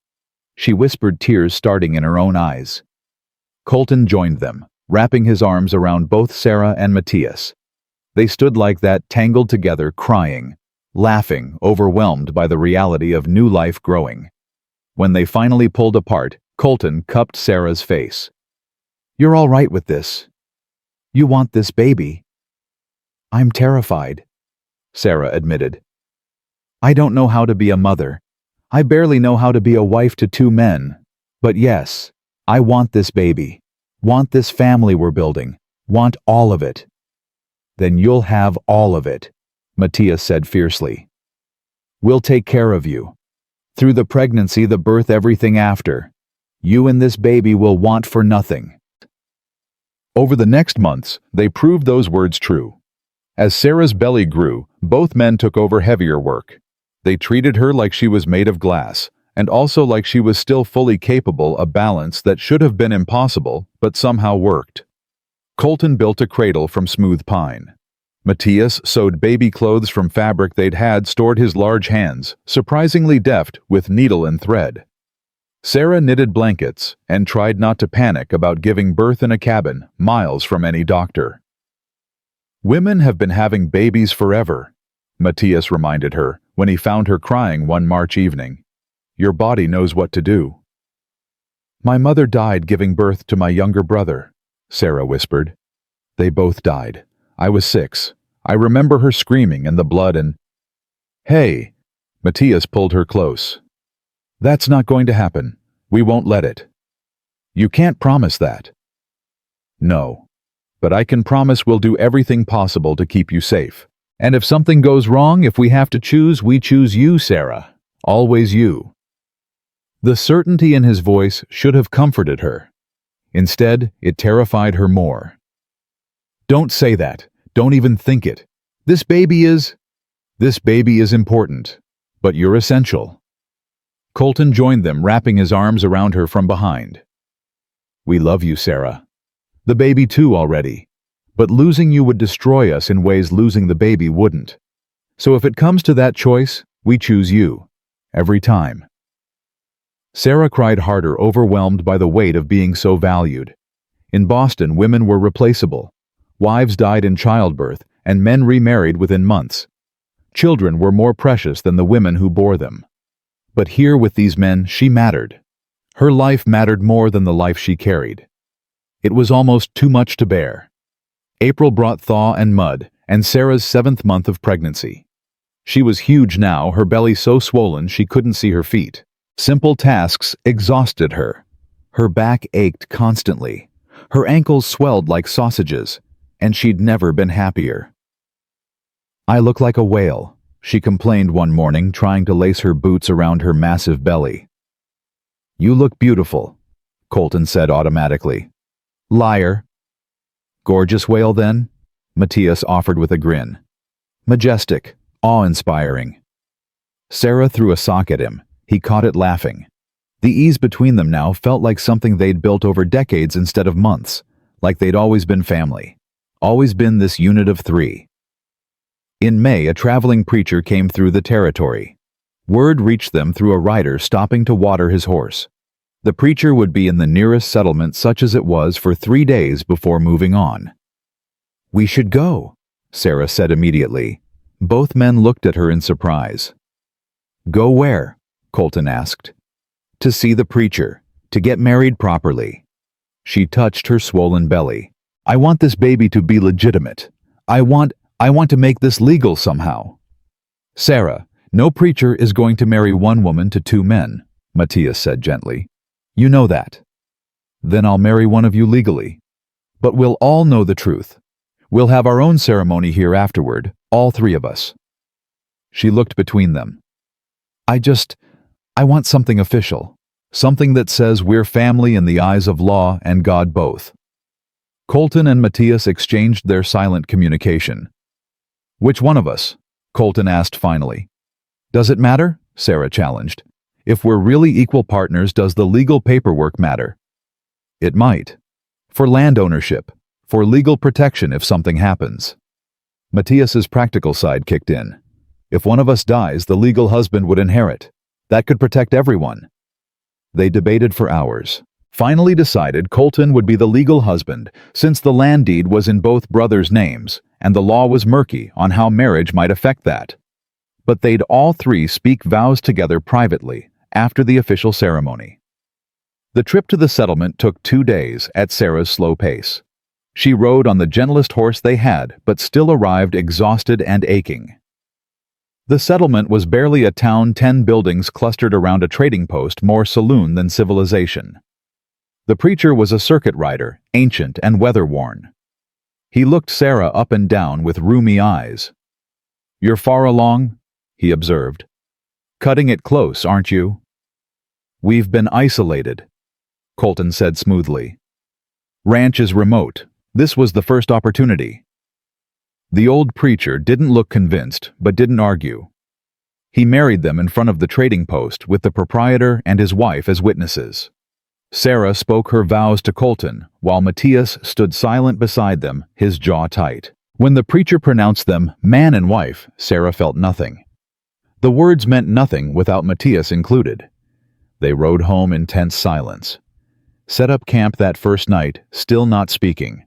She whispered, tears starting in her own eyes. Colton joined them, wrapping his arms around both Sarah and Matias. They stood like that, tangled together, crying, laughing, overwhelmed by the reality of new life growing. When they finally pulled apart, Colton cupped Sarah's face. "You're all right with this? You want this baby?" "I'm terrified," Sarah admitted. "I don't know how to be a mother. I barely know how to be a wife to 2 men. But yes, I want this baby. Want this family we're building. Want all of it." "Then you'll have all of it," Matias said fiercely. "We'll take care of you. Through the pregnancy, the birth, everything after. You and this baby will want for nothing." Over the next months, they proved those words true. As Sarah's belly grew, both men took over heavier work. They treated her like she was made of glass, and also like she was still fully capable of balance that should have been impossible, but somehow worked. Colton built a cradle from smooth pine. Matias sewed baby clothes from fabric they'd had stored, his large hands, surprisingly deft with needle and thread. Sarah knitted blankets and tried not to panic about giving birth in a cabin miles from any doctor. "Women have been having babies forever," Matias reminded her when he found her crying one March evening. "Your body knows what to do." "My mother died giving birth to my younger brother," Sarah whispered. "They both died. I was 6. I remember her screaming and the blood and—" "Hey," Matias pulled her close. "That's not going to happen. We won't let it." "You can't promise that." "No. But I can promise we'll do everything possible to keep you safe. And if something goes wrong, if we have to choose, we choose you, Sarah. Always you." The certainty in his voice should have comforted her. Instead, it terrified her more. "Don't say that. Don't even think it. This baby is important. But you're essential." Colton joined them, wrapping his arms around her from behind. "We love you, Sarah. The baby too already. But losing you would destroy us in ways losing the baby wouldn't. So if it comes to that choice, we choose you. Every time." Sarah cried harder, overwhelmed by the weight of being so valued. In Boston, women were replaceable. Wives died in childbirth, and men remarried within months. Children were more precious than the women who bore them. But here with these men, she mattered. Her life mattered more than the life she carried. It was almost too much to bear. April brought thaw and mud, and Sarah's 7th month of pregnancy. She was huge now, her belly so swollen she couldn't see her feet. Simple tasks exhausted her. Her back ached constantly. Her ankles swelled like sausages, and she'd never been happier. "I look like a whale," she complained one morning, trying to lace her boots around her massive belly. "You look beautiful," Colton said automatically. "Liar." "Gorgeous whale, then?" Matias offered with a grin. "Majestic, awe-inspiring." Sarah threw a sock at him. He caught it laughing. The ease between them now felt like something they'd built over decades instead of months, like they'd always been family, always been this unit of three. In May, a traveling preacher came through the territory. Word reached them through a rider stopping to water his horse. The preacher would be in the nearest settlement, such as it was, for 3 days before moving on. "We should go," Sarah said immediately. Both men looked at her in surprise. "Go where?" Colton asked. "To see the preacher, to get married properly." She touched her swollen belly. "I want this baby to be legitimate. I want to make this legal somehow." "Sarah, no preacher is going to marry one woman to 2 men, Matias said gently. "You know that." "Then I'll marry one of you legally. But we'll all know the truth. We'll have our own ceremony here afterward, all 3 of us." She looked between them. I want something official. Something that says we're family in the eyes of law and God both." Colton and Matias exchanged their silent communication. "Which one of us?" Colton asked finally. "Does it matter?" Sarah challenged. "If we're really equal partners, does the legal paperwork matter?" "It might. For land ownership, for legal protection if something happens." Matias's practical side kicked in. "If one of us dies, the legal husband would inherit. That could protect everyone." They debated for hours. Finally decided Colton would be the legal husband, since the land deed was in both brothers' names, and the law was murky on how marriage might affect that. But they'd all 3 speak vows together privately, after the official ceremony. The trip to the settlement took 2 days at Sarah's slow pace. She rode on the gentlest horse they had, but still arrived exhausted and aching. The settlement was barely a town, 10 buildings clustered around a trading post, more saloon than civilization. The preacher was a circuit rider, ancient and weather-worn. He looked Sarah up and down with rheumy eyes. "You're far along?" he observed. "Cutting it close, aren't you?" "We've been isolated," Colton said smoothly. "Ranch is remote. This was the first opportunity." The old preacher didn't look convinced, but didn't argue. He married them in front of the trading post with the proprietor and his wife as witnesses. Sarah spoke her vows to Colton, while Matias stood silent beside them, his jaw tight. When the preacher pronounced them man and wife, Sarah felt nothing. The words meant nothing without Matias included. They rode home in tense silence. Set up camp that first night, still not speaking.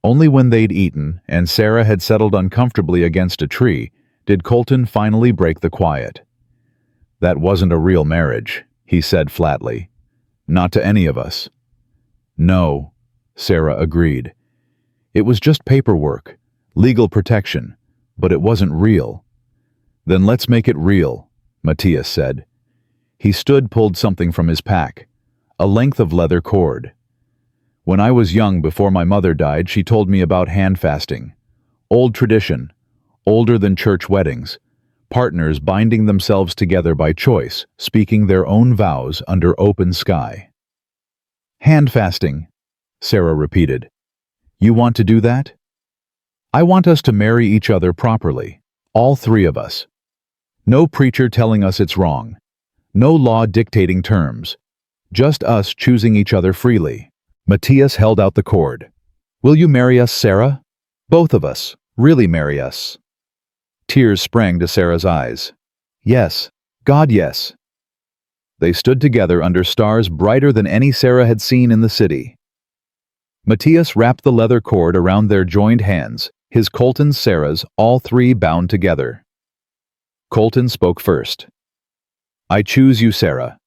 Only when they'd eaten and Sarah had settled uncomfortably against a tree did Colton finally break the quiet. "That wasn't a real marriage," he said flatly. "Not to any of us." "No," Sarah agreed. "It was just paperwork, legal protection, but it wasn't real." "Then let's make it real," Matias said. He stood, pulled something from his pack, a length of leather cord. "When I was young, before my mother died, she told me about hand fasting. Old tradition, older than church weddings. Partners binding themselves together by choice, speaking their own vows under open sky." "Hand fasting," Sarah repeated. "You want to do that?" "I want us to marry each other properly, all 3 of us. No preacher telling us it's wrong. No law dictating terms. Just us choosing each other freely." Matias held out the cord. "Will you marry us, Sarah? Both of us. Really marry us?" Tears sprang to Sarah's eyes. "Yes. God, yes." They stood together under stars brighter than any Sarah had seen in the city. Matias wrapped the leather cord around their joined hands, his Colton's, Sarah's, all 3 bound together. Colton spoke first. "I choose you, Sarah.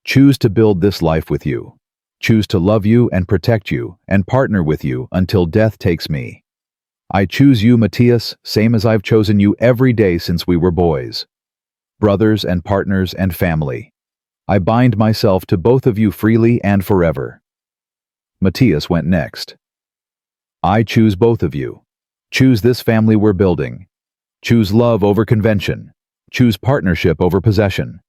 Choose to build this life with you. Choose to love you and protect you and partner with you until death takes me. I choose you, Matias, same as I've chosen you every day since we were boys. Brothers and partners and family. I bind myself to both of you freely and forever." Matias went next. I choose both of you. Choose this family we're building. Choose love over convention. Choose partnership over possession.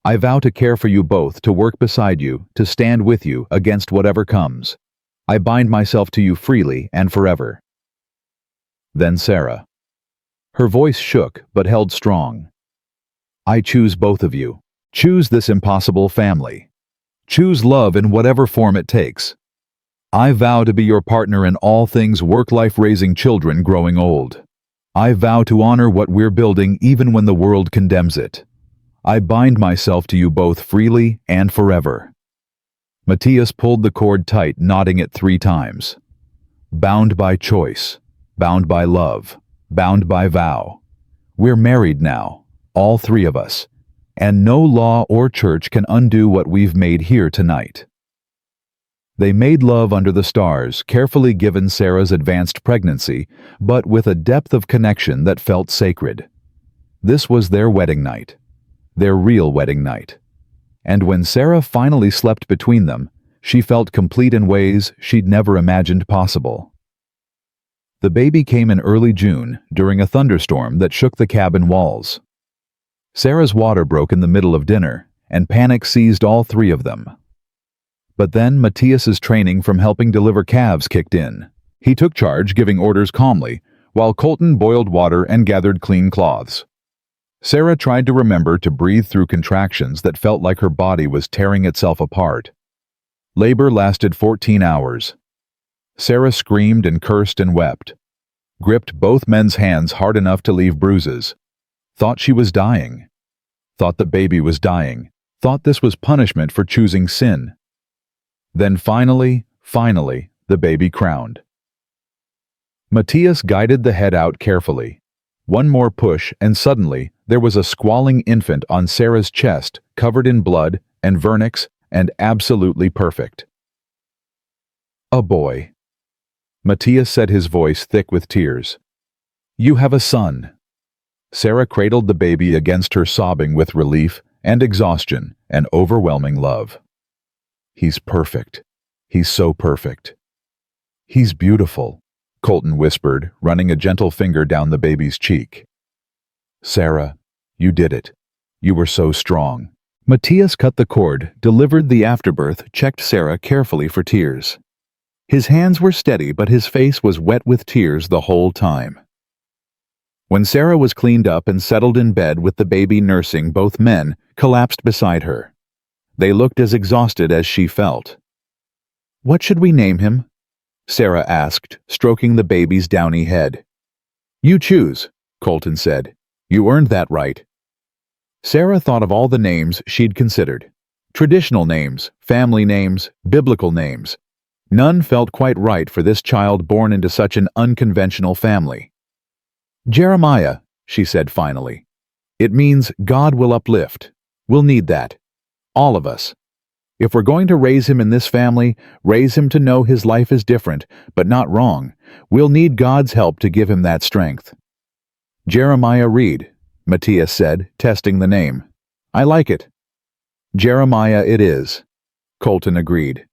I vow to care for you both, to work beside you, to stand with you against whatever comes. I bind myself to you freely and forever. Then Sarah. Her voice shook but held strong. I choose both of you. Choose this impossible family. Choose love in whatever form it takes. I vow to be your partner in all things work-life, raising children, growing old. I vow to honor what we're building even when the world condemns it. I bind myself to you both freely and forever. Matias pulled the cord tight, knotting it 3 times. Bound by choice, bound by love, bound by vow. We're married now, all 3 of us, and no law or church can undo what we've made here tonight. They made love under the stars, carefully given Sarah's advanced pregnancy, but with a depth of connection that felt sacred. This was their wedding night, their real wedding night. And when Sarah finally slept between them, she felt complete in ways she'd never imagined possible. The baby came in early June during a thunderstorm that shook the cabin walls. Sarah's water broke in the middle of dinner, and panic seized all 3 of them. But then Matias's training from helping deliver calves kicked in. He took charge, giving orders calmly, while Colton boiled water and gathered clean cloths. Sarah tried to remember to breathe through contractions that felt like her body was tearing itself apart. Labor lasted 14 hours. Sarah screamed and cursed and wept, gripped both men's hands hard enough to leave bruises, thought she was dying, thought the baby was dying, thought this was punishment for choosing sin. Then finally, the baby crowned. Matias guided the head out carefully. One more push, and suddenly there was a squalling infant on Sarah's chest, covered in blood and vernix and absolutely perfect. A boy. Matias said, his voice thick with tears. You have a son. Sarah cradled the baby against her, sobbing with relief and exhaustion and overwhelming love. He's perfect. He's so perfect. He's beautiful, Colton whispered, running a gentle finger down the baby's cheek. Sarah, you did it. You were so strong. Matias cut the cord, delivered the afterbirth, checked Sarah carefully for tears. His hands were steady, but his face was wet with tears the whole time. When Sarah was cleaned up and settled in bed with the baby nursing, both men collapsed beside her. They looked as exhausted as she felt. What should we name him? Sarah asked, stroking the baby's downy head. You choose, Colton said. You earned that right. Sarah thought of all the names she'd considered. Traditional names, family names, biblical names. None felt quite right for this child born into such an unconventional family. Jeremiah, she said finally. It means God will uplift. We'll need that. All of us. If we're going to raise him in this family, raise him to know his life is different, but not wrong, we'll need God's help to give him that strength. Jeremiah Reed, Matias said, testing the name. I like it. Jeremiah it is, Colton agreed.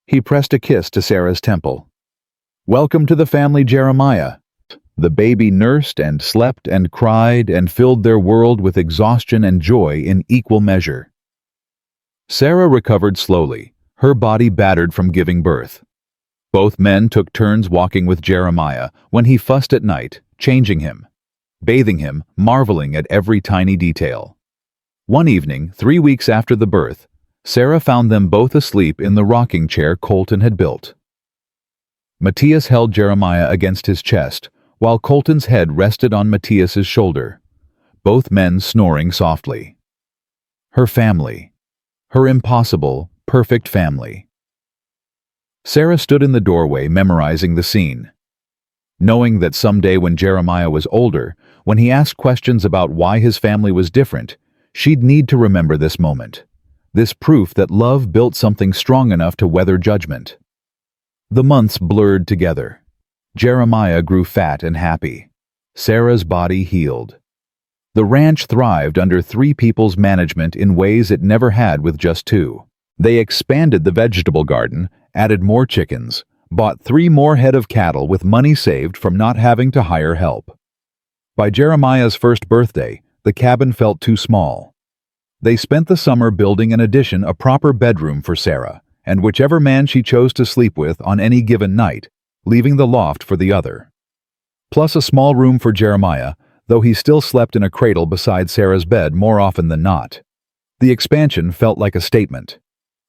He pressed a kiss to Sarah's temple. Welcome to the family, Jeremiah. The baby nursed and slept and cried and filled their world with exhaustion and joy in equal measure. Sarah recovered slowly, her body battered from giving birth. Both men took turns walking with Jeremiah when he fussed at night, changing him, bathing him, marveling at every tiny detail. One evening, 3 weeks after the birth, Sarah found them both asleep in the rocking chair Colton had built. Matias held Jeremiah against his chest, while Colton's head rested on Matias's shoulder, both men snoring softly. Her family. Her impossible, perfect family. Sarah stood in the doorway, memorizing the scene. Knowing that someday when Jeremiah was older, when he asked questions about why his family was different, she'd need to remember this moment, this proof that love built something strong enough to weather judgment. The months blurred together. Jeremiah grew fat and happy. Sarah's body healed. The ranch thrived under 3 people's management in ways it never had with just 2. They expanded the vegetable garden, added more chickens, bought 3 more head of cattle with money saved from not having to hire help. By Jeremiah's first birthday, the cabin felt too small. They spent the summer building an addition, a proper bedroom for Sarah, and whichever man she chose to sleep with on any given night, leaving the loft for the other. Plus a small room for Jeremiah, though he still slept in a cradle beside Sarah's bed more often than not. The expansion felt like a statement.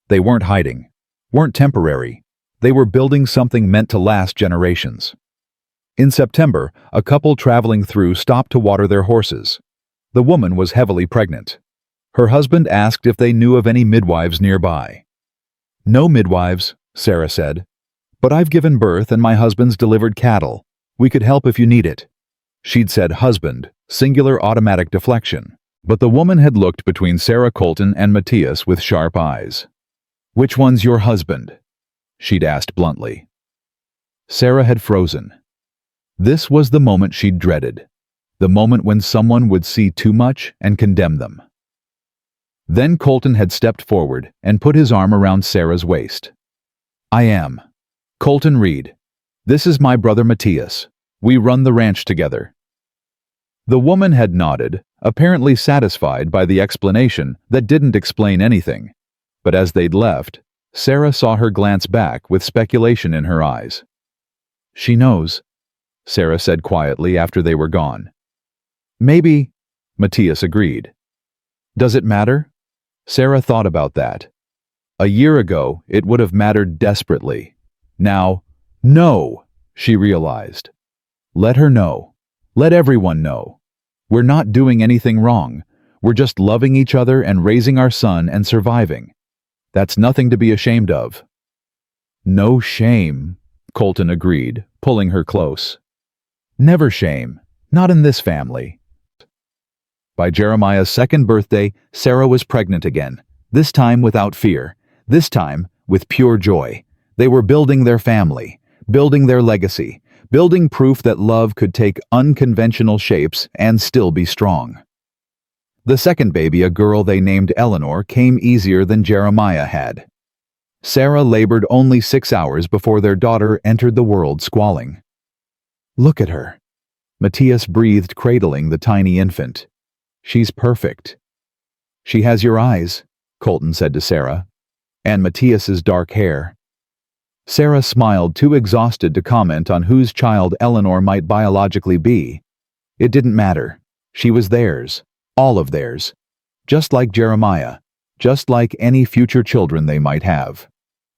They weren't hiding, weren't temporary. They were building something meant to last generations. In September, a couple traveling through stopped to water their horses. The woman was heavily pregnant. Her husband asked if they knew of any midwives nearby. "No midwives," Sarah said. "But I've given birth and my husband's delivered cattle. We could help if you need it." She'd said husband, singular automatic deflection. But the woman had looked between Sarah, Colton, and Matias with sharp eyes. "Which one's your husband?" she'd asked bluntly. Sarah had frozen. This was the moment she'd dreaded. The moment when someone would see too much and condemn them. Then Colton had stepped forward and put his arm around Sarah's waist. "I am Colton Reed. This is my brother Matias. We run the ranch together." The woman had nodded, apparently satisfied by the explanation that didn't explain anything. But as they'd left, Sarah saw her glance back with speculation in her eyes. "She knows," Sarah said quietly after they were gone. "Maybe," Matias agreed. "Does it matter?" Sarah thought about that. A year ago, it would have mattered desperately. Now, no, she realized. Let her know. Let everyone know. We're not doing anything wrong. We're just loving each other and raising our son and surviving. That's nothing to be ashamed of. "No shame," Colton agreed, pulling her close. "Never shame. Not in this family." By Jeremiah's second birthday, Sarah was pregnant again, this time without fear, this time with pure joy. They were building their family, building their legacy, building proof that love could take unconventional shapes and still be strong. The second baby, a girl they named Eleanor, came easier than Jeremiah had. Sarah labored only 6 hours before their daughter entered the world squalling. "Look at her," Matias breathed, cradling the tiny infant. "She's perfect." "She has your eyes," Colton said to Sarah, "and Matias's dark hair." Sarah smiled, too exhausted to comment on whose child Eleanor might biologically be. It didn't matter. She was theirs, all of theirs. Just like Jeremiah, just like any future children they might have.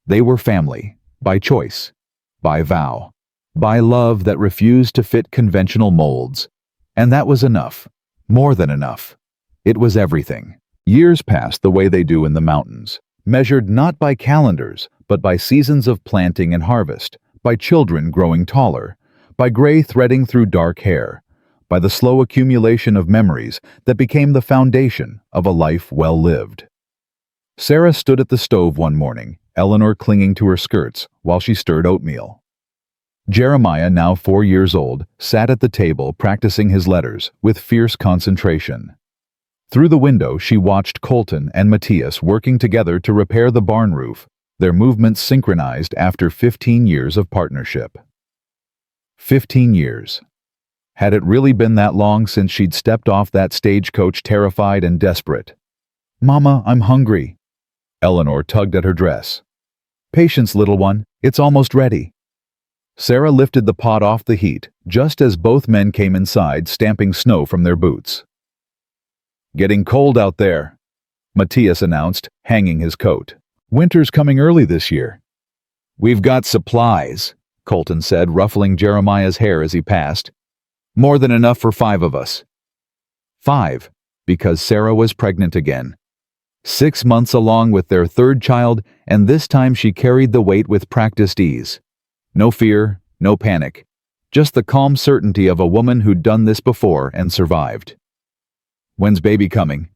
They were family, by choice, by vow, by love that refused to fit conventional molds. And that was enough. More than enough. It was everything. Years passed the way they do in the mountains, measured not by calendars, but by seasons of planting and harvest, by children growing taller, by gray threading through dark hair, by the slow accumulation of memories that became the foundation of a life well lived. Sarah stood at the stove one morning, Eleanor clinging to her skirts while she stirred oatmeal. Jeremiah, now 4 years old, sat at the table practicing his letters with fierce concentration. Through the window, she watched Colton and Matias working together to repair the barn roof, their movements synchronized after 15 years of partnership. 15 years. Had it really been that long since she'd stepped off that stagecoach, terrified and desperate? "Mama, I'm hungry." Eleanor tugged at her dress. "Patience, little one. It's almost ready." Sarah lifted the pot off the heat just as both men came inside, stamping snow from their boots. "Getting cold out there," Matias announced, hanging his coat. "Winter's coming early this year." "We've got supplies," Colton said, ruffling Jeremiah's hair as he passed. "More than enough for 5 of us." 5, because Sarah was pregnant again. 6 months along with their third child, and this time she carried the weight with practiced ease. No fear, no panic, just the calm certainty of a woman who'd done this before and survived. "When's baby coming?"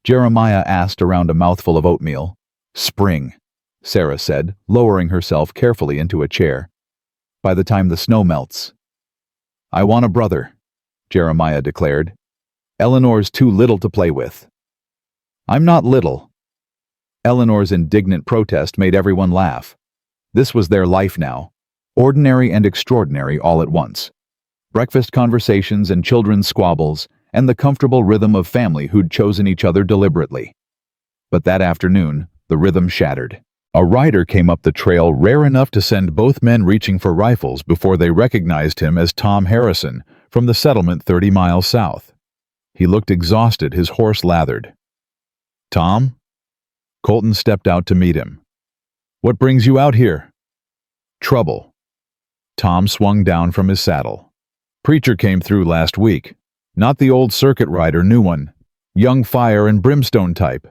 Jeremiah asked around a mouthful of oatmeal. "Spring," Sarah said, lowering herself carefully into a chair. "By the time the snow melts." "I want a brother," Jeremiah declared. "Eleanor's too little to play with." "I'm not little." Eleanor's indignant protest made everyone laugh. This was their life now. Ordinary and extraordinary all at once. Breakfast conversations and children's squabbles, and the comfortable rhythm of family who'd chosen each other deliberately. But that afternoon, the rhythm shattered. A rider came up the trail rare enough to send both men reaching for rifles before they recognized him as Tom Harrison from the settlement 30 miles south. He looked exhausted, his horse lathered. "Tom?" Colton stepped out to meet him. "What brings you out here?" "Trouble." Tom swung down from his saddle. "Preacher came through last week. Not the old circuit rider, new one. Young fire and brimstone type.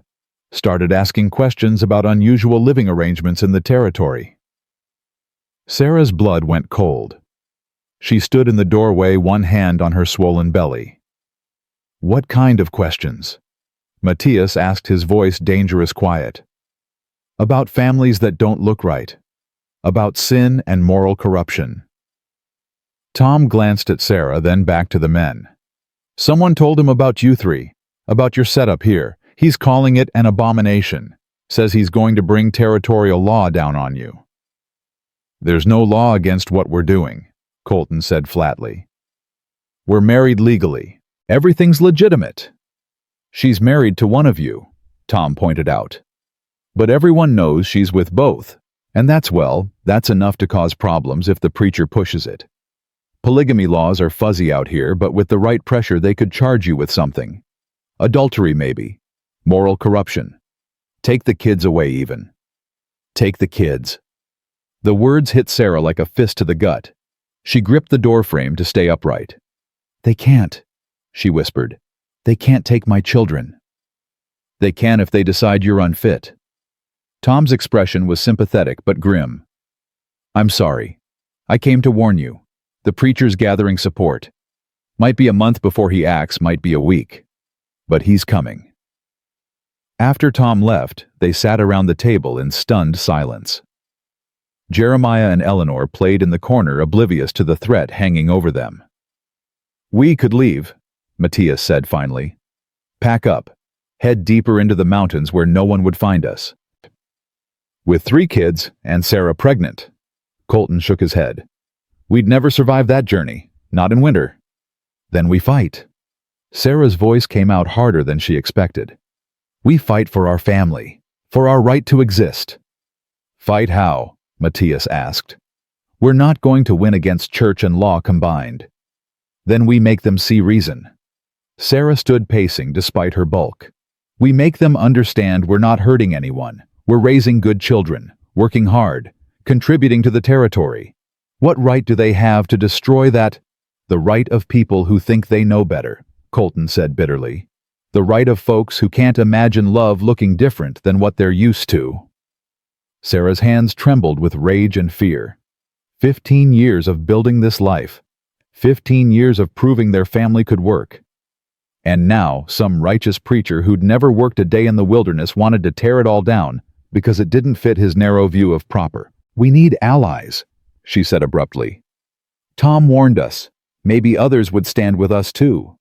Started asking questions about unusual living arrangements in the territory." Sarah's blood went cold. She stood in the doorway, one hand on her swollen belly. "What kind of questions?" Matias asked, his voice dangerous quiet. "About families that don't look right. About sin and moral corruption." Tom glanced at Sarah, then back to the men. "Someone told him about you three, about your setup here. He's calling it an abomination. Says he's going to bring territorial law down on you." "There's no law against what we're doing," Colton said flatly. "We're married legally. Everything's legitimate." "She's married to one of you," Tom pointed out. "But everyone knows she's with both, and that's enough to cause problems if the preacher pushes it. Polygamy laws are fuzzy out here, but with the right pressure they could charge you with something. Adultery maybe. Moral corruption. Take the kids away even. Take the kids." The words hit Sarah like a fist to the gut. She gripped the doorframe to stay upright. "They can't," she whispered. "They can't take my children." "They can if they decide you're unfit." Tom's expression was sympathetic but grim. "I'm sorry. I came to warn you. The preacher's gathering support. Might be a month before he acts, might be a week. But he's coming." After Tom left, they sat around the table in stunned silence. Jeremiah and Eleanor played in the corner, oblivious to the threat hanging over them. "We could leave," Matias said finally. "Pack up. Head deeper into the mountains where no one would find us." "With 3 kids, and Sarah pregnant." Colton shook his head. "We'd never survive that journey, not in winter." "Then we fight." Sarah's voice came out harder than she expected. "We fight for our family, for our right to exist." "Fight how?" Matias asked. "We're not going to win against church and law combined." "Then we make them see reason." Sarah stood pacing despite her bulk. "We make them understand we're not hurting anyone. We're raising good children, working hard, contributing to the territory. What right do they have to destroy that?" "The right of people who think they know better," Colton said bitterly. "The right of folks who can't imagine love looking different than what they're used to." Sarah's hands trembled with rage and fear. 15 years of building this life. 15 years of proving their family could work. And now, some righteous preacher who'd never worked a day in the wilderness wanted to tear it all down because it didn't fit his narrow view of proper. "We need allies," she said abruptly. "Tom warned us. Maybe others would stand with us too."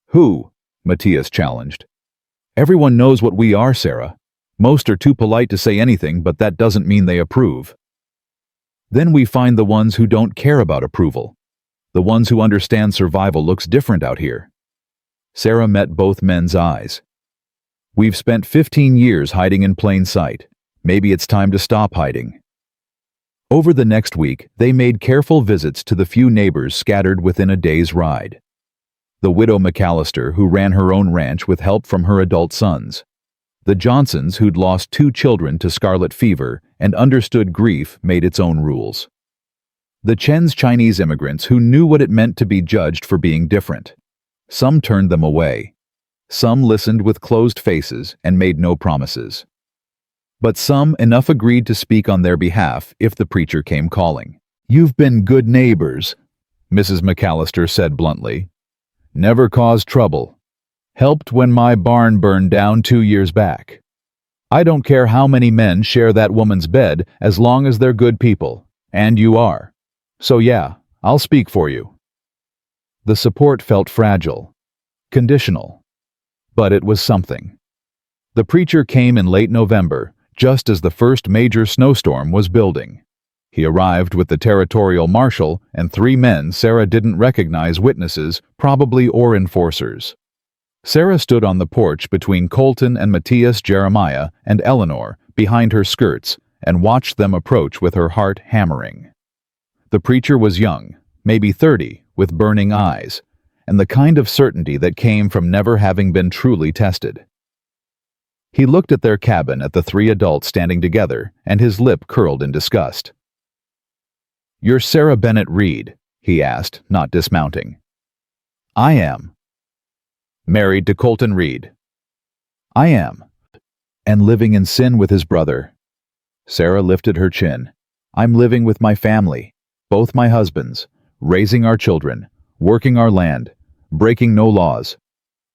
"Who?" Matias challenged. "Everyone knows what we are, Sarah. Most are too polite to say anything, but that doesn't mean they approve." "Then we find the ones who don't care about approval. The ones who understand survival looks different out here." Sarah met both men's eyes. "We've spent 15 years hiding in plain sight. Maybe it's time to stop hiding." Over the next week, they made careful visits to the few neighbors scattered within a day's ride. The widow McAllister, who ran her own ranch with help from her adult sons. The Johnsons, who'd lost 2 children to scarlet fever and understood grief, made its own rules. The Chen's Chinese immigrants who knew what it meant to be judged for being different. Some turned them away. Some listened with closed faces and made no promises. But some enough agreed to speak on their behalf if the preacher came calling. "You've been good neighbors," Mrs. McAllister said bluntly. "Never caused trouble. Helped when my barn burned down 2 years back. I don't care how many men share that woman's bed as long as they're good people, and you are. So yeah, I'll speak for you." The support felt fragile, conditional, but it was something. The preacher came in late November, just as the first major snowstorm was building. He arrived with the territorial marshal and 3 men Sarah didn't recognize, witnesses, probably or enforcers. Sarah stood on the porch between Colton and Matias, Jeremiah, and Eleanor, behind her skirts, and watched them approach with her heart hammering. The preacher was young, maybe 30, with burning eyes, and the kind of certainty that came from never having been truly tested. He looked at their cabin, at the 3 adults standing together, and his lip curled in disgust. "You're Sarah Bennett Reed?" he asked, not dismounting. "I am." "Married to Colton Reed?" "I am." "And living in sin with his brother?" Sarah lifted her chin. "I'm living with my family, both my husbands, raising our children, working our land, breaking no laws."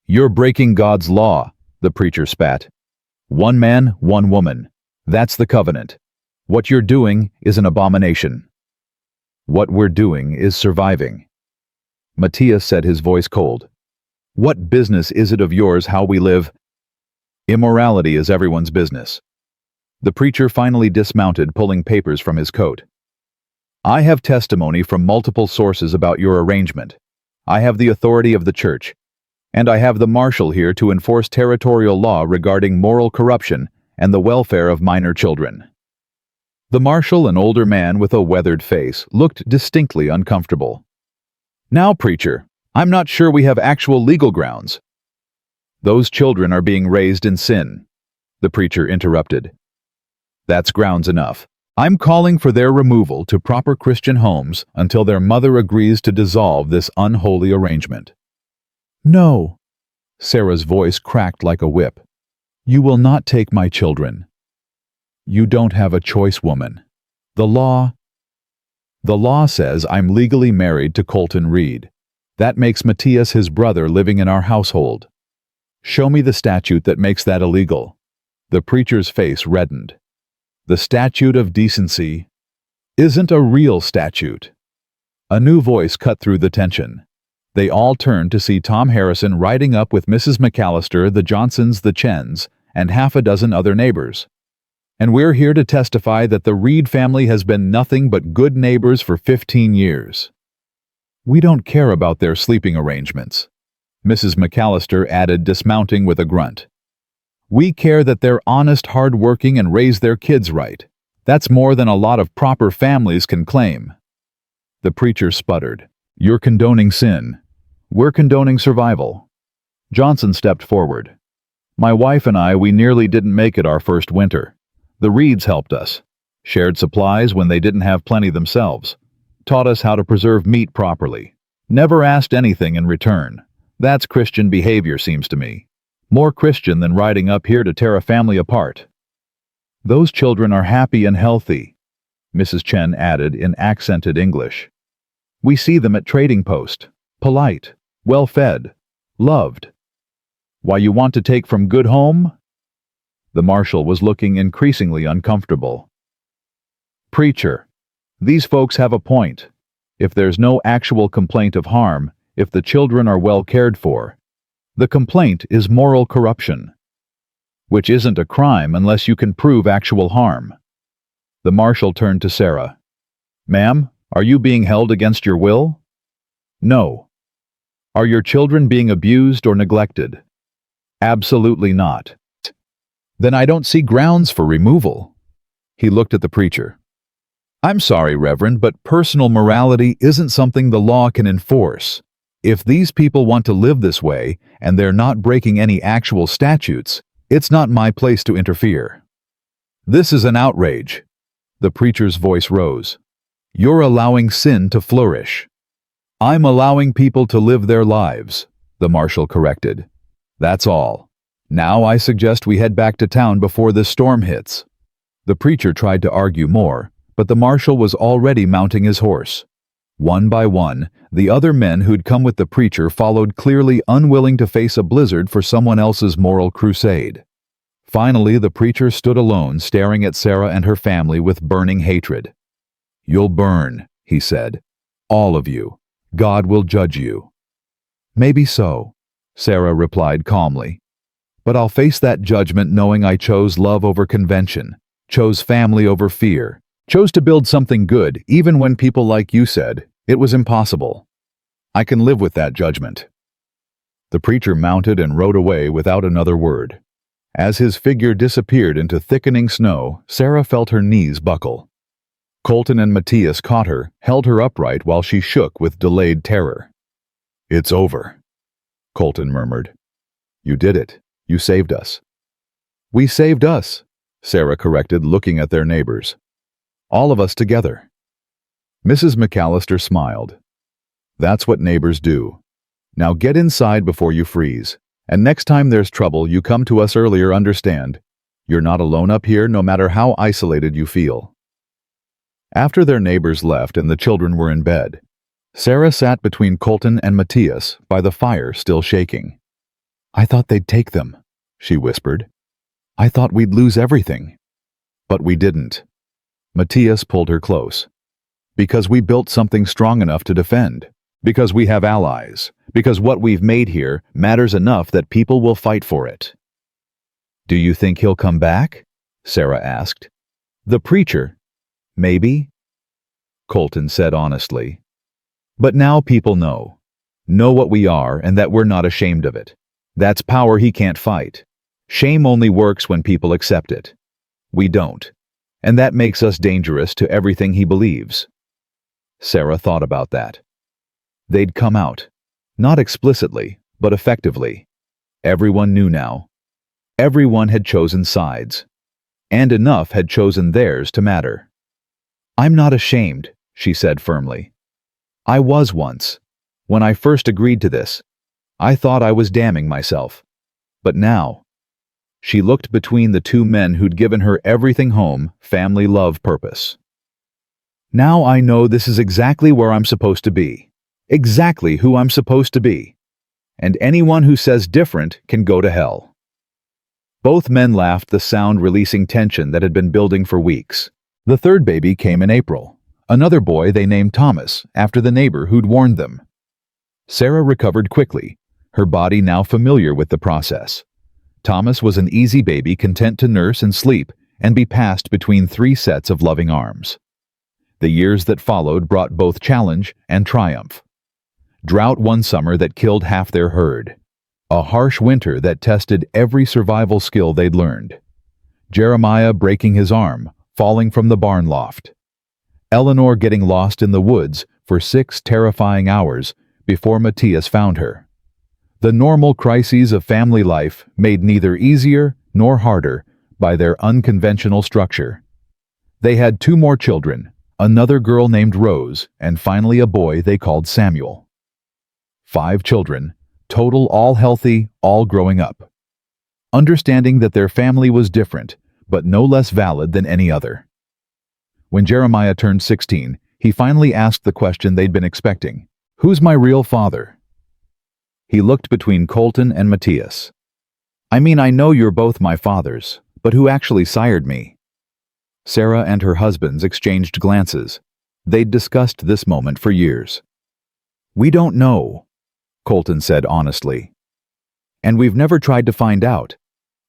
"You're breaking God's law," the preacher spat. "1 man, 1 woman. That's the covenant. What you're doing is an abomination." "What we're doing is surviving." Matias said, his voice cold. "What business is it of yours how we live?" "Immorality is everyone's business." The preacher finally dismounted, pulling papers from his coat. "I have testimony from multiple sources about your arrangement. I have the authority of the church, and I have the marshal here to enforce territorial law regarding moral corruption and the welfare of minor children." The marshal, an older man with a weathered face, looked distinctly uncomfortable. "Now, preacher, I'm not sure we have actual legal grounds." "Those children are being raised in sin," the preacher interrupted. "That's grounds enough. I'm calling for their removal to proper Christian homes until their mother agrees to dissolve this unholy arrangement." "No." Sarah's voice cracked like a whip. "You will not take my children." "You don't have a choice, woman. The law says I'm legally married to Colton Reed. That makes Matias his brother living in our household. Show me the statute that makes that illegal." The preacher's face reddened. "The statute of decency isn't a real statute." A new voice cut through the tension. They all turned to see Tom Harrison riding up with Mrs. McAllister, the Johnsons, the Chens, and half a dozen other neighbors. "And we're here to testify that the Reed family has been nothing but good neighbors for 15 years. We don't care about their sleeping arrangements," Mrs. McAllister added, dismounting with a grunt. "We care that they're honest, hard-working, and raise their kids right. That's more than a lot of proper families can claim." The preacher sputtered. "You're condoning sin. We're condoning survival." Johnson stepped forward. "My wife and we nearly didn't make it our first winter. The Reeds helped us, shared supplies when they didn't have plenty themselves, taught us how to preserve meat properly, never asked anything in return. That's Christian behavior, seems to me. More Christian than riding up here to tear a family apart." "Those children are happy and healthy," Mrs. Chen added in accented English. "We see them at trading post, polite, well-fed, loved. Why you want to take from good home?" The marshal was looking increasingly uncomfortable. "Preacher, these folks have a point. If there's no actual complaint of harm, if the children are well cared for, the complaint is moral corruption, which isn't a crime unless you can prove actual harm." The marshal turned to Sarah. "Ma'am, are you being held against your will?" "No." "Are your children being abused or neglected?" "Absolutely not." "Then I don't see grounds for removal." He looked at the preacher. "I'm sorry, Reverend, but personal morality isn't something the law can enforce. If these people want to live this way, and they're not breaking any actual statutes, it's not my place to interfere." "This is an outrage." The preacher's voice rose. "You're allowing sin to flourish." "I'm allowing people to live their lives," the marshal corrected. "That's all. Now I suggest we head back to town before this storm hits." The preacher tried to argue more, but the marshal was already mounting his horse. One by one, the other men who'd come with the preacher followed, clearly unwilling to face a blizzard for someone else's moral crusade. Finally, the preacher stood alone, staring at Sarah and her family with burning hatred. "You'll burn," he said. "All of you. God will judge you." "Maybe so," Sarah replied calmly. "But I'll face that judgment knowing I chose love over convention, chose family over fear, Chose to build something good even when people like you said it was impossible. I can live with that judgment." The preacher mounted and rode away without another word. As his figure disappeared into thickening snow, Sarah felt her knees buckle. Colton and Matias caught her, held her upright while she shook with delayed terror. "It's over," Colton murmured. "You did it. You saved us." "We saved us," Sarah corrected, looking at their neighbors. "All of us together." Mrs. McAllister smiled. "That's what neighbors do. Now get inside before you freeze. And next time there's trouble, you come to us earlier, understand? You're not alone up here, no matter how isolated you feel." After their neighbors left and the children were in bed, Sarah sat between Colton and Matias by the fire, still shaking. "I thought they'd take them," she whispered. "I thought we'd lose everything. But we didn't." Matias pulled her close. "Because we built something strong enough to defend. Because we have allies. Because what we've made here matters enough that people will fight for it." "Do you think he'll come back?" Sarah asked. "The preacher? Maybe," Colton said honestly. "But now people know what we are and that we're not ashamed of it. That's power he can't fight. Shame only works when people accept it. We don't. And that makes us dangerous to everything he believes." Sarah thought about that. They'd come out. Not explicitly, but effectively. Everyone knew now. Everyone had chosen sides. And enough had chosen theirs to matter. "I'm not ashamed," she said firmly. "I was once. When I first agreed to this, I thought I was damning myself. But now..." She looked between the two men who'd given her everything: home, family, love, purpose. "Now I know this is exactly where I'm supposed to be. Exactly who I'm supposed to be. And anyone who says different can go to hell." Both men laughed, the sound releasing tension that had been building for weeks. The third baby came in April. Another boy they named Thomas, after the neighbor who'd warned them. Sarah recovered quickly, her body now familiar with the process. Thomas was an easy baby, content to nurse and sleep and be passed between 3 sets of loving arms. The years that followed brought both challenge and triumph. Drought one summer that killed half their herd. A harsh winter that tested every survival skill they'd learned. Jeremiah breaking his arm, falling from the barn loft. Eleanor getting lost in the woods for 6 terrifying hours before Matias found her. The normal crises of family life made neither easier nor harder by their unconventional structure. They had 2 more children, another girl named Rose, and finally a boy they called Samuel. 5 children, total, all healthy, all growing up. Understanding that their family was different, but no less valid than any other. When Jeremiah turned 16, he finally asked the question they'd been expecting: "Who's my real father?" He looked between Colton and Matias. "I mean, I know you're both my fathers, but who actually sired me?" Sarah and her husbands exchanged glances. They'd discussed this moment for years. "We don't know," Colton said honestly. "And we've never tried to find out.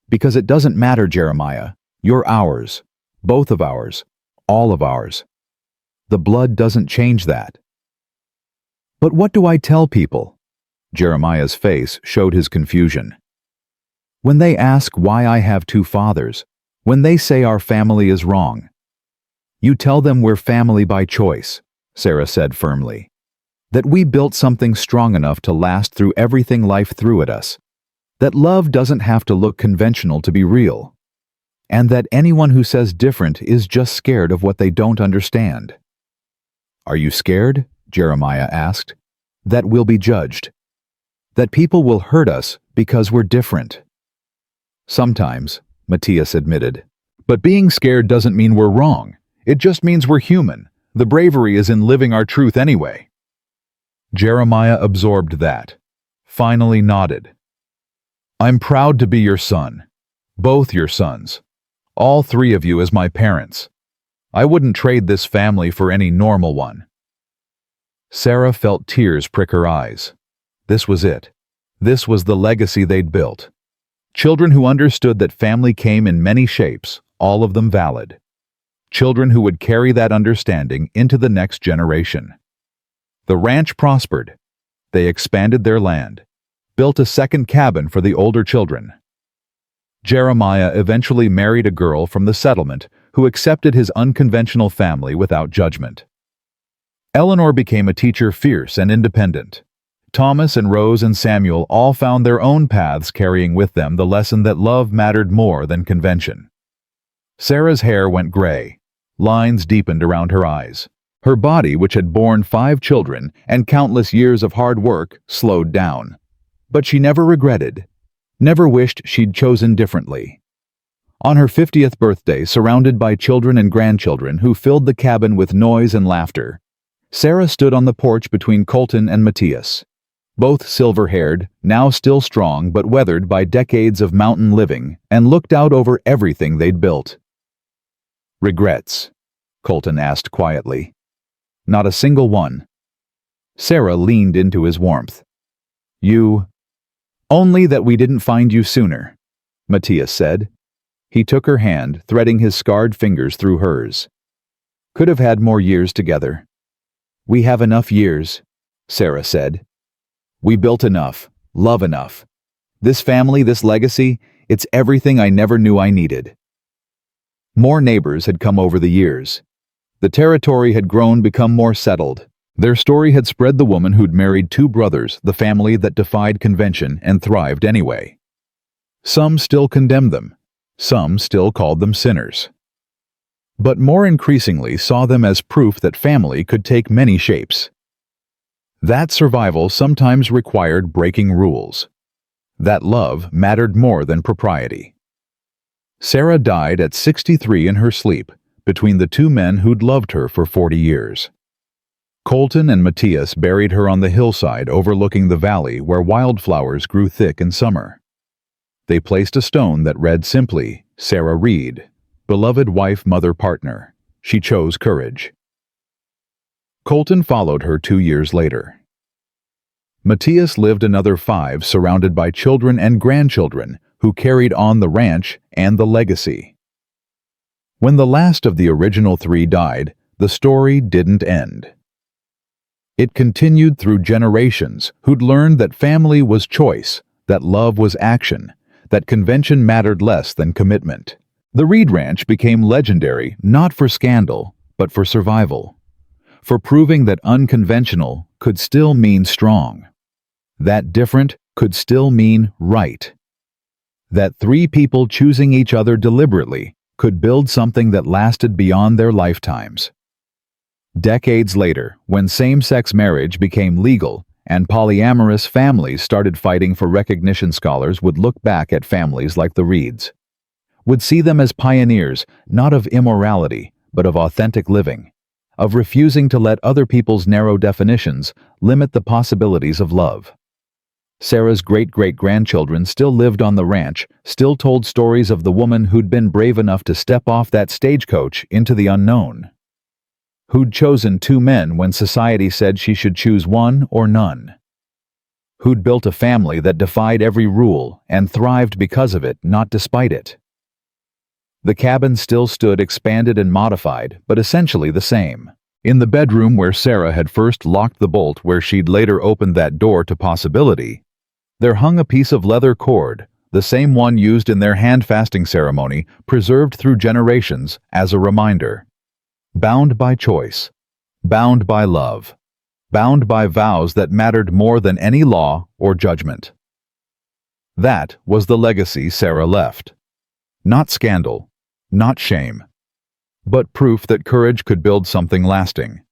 Because it doesn't matter, Jeremiah. You're ours. Both of ours. All of ours. The blood doesn't change that." "But what do I tell people?" Jeremiah's face showed his confusion. "When they ask why I have 2 fathers, when they say our family is wrong." "You tell them we're family by choice," Sarah said firmly. "That we built something strong enough to last through everything life threw at us. That love doesn't have to look conventional to be real. And that anyone who says different is just scared of what they don't understand." "Are you scared?" Jeremiah asked. "That we'll be judged. That people will hurt us because we're different." "Sometimes," Matias admitted. "But being scared doesn't mean we're wrong. It just means we're human. The bravery is in living our truth anyway." Jeremiah absorbed that. Finally nodded. "I'm proud to be your son. Both your sons. All 3 of you as my parents. I wouldn't trade this family for any normal one." Sarah felt tears prick her eyes. This was it. This was the legacy they'd built. Children who understood that family came in many shapes, all of them valid. children who would carry that understanding into the next generation. The ranch prospered. They expanded their land, built a second cabin for the older children. Jeremiah eventually married a girl from the settlement who accepted his unconventional family without judgment. Eleanor became a teacher, fierce and independent. Thomas and Rose and Samuel all found their own paths, carrying with them the lesson that love mattered more than convention. Sarah's hair went gray. Lines deepened around her eyes. Her body, which had borne 5 children and countless years of hard work, slowed down. But she never regretted, never wished she'd chosen differently. On her 50th birthday, surrounded by children and grandchildren who filled the cabin with noise and laughter, Sarah stood on the porch between Colton and Matias. Both silver-haired, now still strong but weathered by decades of mountain living, and looked out over everything they'd built. "Regrets?" Colton asked quietly. "Not a single one." Sarah leaned into his warmth. "You—" "Only that we didn't find you sooner," Matias said. He took her hand, threading his scarred fingers through hers. "Could have had more years together." "We have enough years," Sarah said. "We built enough, love enough. This family, this legacy, it's everything I never knew I needed." More neighbors had come over the years. The territory had grown, become more settled. Their story had spread. The woman who'd married 2 brothers, the family that defied convention and thrived anyway. Some still condemned them. Some still called them sinners. But more increasingly saw them as proof that family could take many shapes. That survival sometimes required breaking rules. That love mattered more than propriety. Sarah died at 63 in her sleep, between the 2 men who'd loved her for 40 years. Colton and Matias buried her on the hillside overlooking the valley where wildflowers grew thick in summer. They placed a stone that read simply, "Sarah Reed, beloved wife, mother, partner. She chose courage." Colton followed her 2 years later. Matias lived another 5, surrounded by children and grandchildren who carried on the ranch and the legacy. When the last of the original 3 died, the story didn't end. It continued through generations who'd learned that family was choice, that love was action, that convention mattered less than commitment. The Reed Ranch became legendary not for scandal, but for survival, for proving that unconventional could still mean strong, that different could still mean right, that 3 people choosing each other deliberately could build something that lasted beyond their lifetimes. Decades later, when same-sex marriage became legal and polyamorous families started fighting for recognition, scholars would look back at families like the Reeds, would see them as pioneers not of immorality, but of authentic living, of refusing to let other people's narrow definitions limit the possibilities of love. Sarah's great-great-grandchildren still lived on the ranch, still told stories of the woman who'd been brave enough to step off that stagecoach into the unknown, who'd chosen 2 men when society said she should choose one or none, who'd built a family that defied every rule and thrived because of it, not despite it. The cabin still stood, expanded and modified, but essentially the same. In the bedroom where Sarah had first locked the bolt, where she'd later opened that door to possibility, there hung a piece of leather cord, the same one used in their hand-fasting ceremony, preserved through generations as a reminder. Bound by choice, bound by love, bound by vows that mattered more than any law or judgment. That was the legacy Sarah left. Not scandal, not shame, but proof that courage could build something lasting,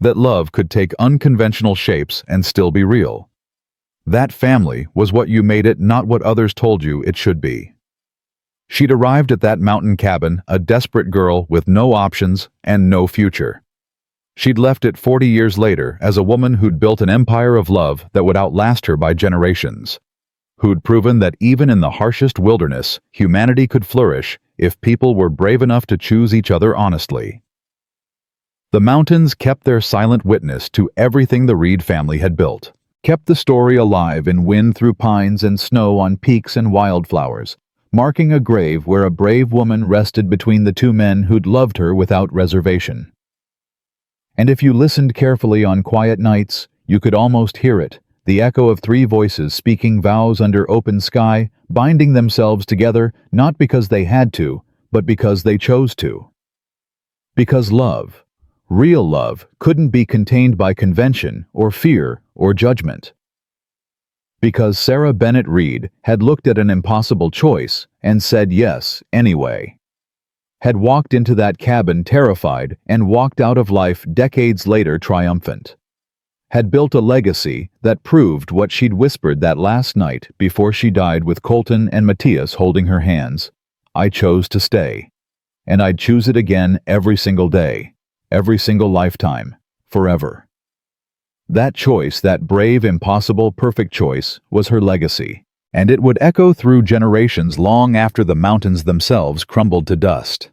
that love could take unconventional shapes and still be real. That family was what you made it, not what others told you it should be. She'd arrived at that mountain cabin, a desperate girl with no options and no future. She'd left it 40 years later as a woman who'd built an empire of love that would outlast her by generations, who'd proven that even in the harshest wilderness, humanity could flourish if people were brave enough to choose each other honestly. The mountains kept their silent witness to everything the Reed family had built, kept the story alive in wind through pines and snow on peaks and wildflowers, marking a grave where a brave woman rested between the two men who'd loved her without reservation. And if you listened carefully on quiet nights, you could almost hear it, the echo of three voices speaking vows under open sky, binding themselves together not because they had to, but because they chose to. Because love, real love, couldn't be contained by convention or fear or judgment. Because Sarah Bennett Reed had looked at an impossible choice and said yes anyway. Had walked into that cabin terrified and walked out of life decades later triumphant. Had built a legacy that proved what she'd whispered that last night before she died with Colton and Matias holding her hands. I chose to stay. And I'd choose it again every single day, every single lifetime, forever. That choice, that brave, impossible, perfect choice, was her legacy, and it would echo through generations long after the mountains themselves crumbled to dust.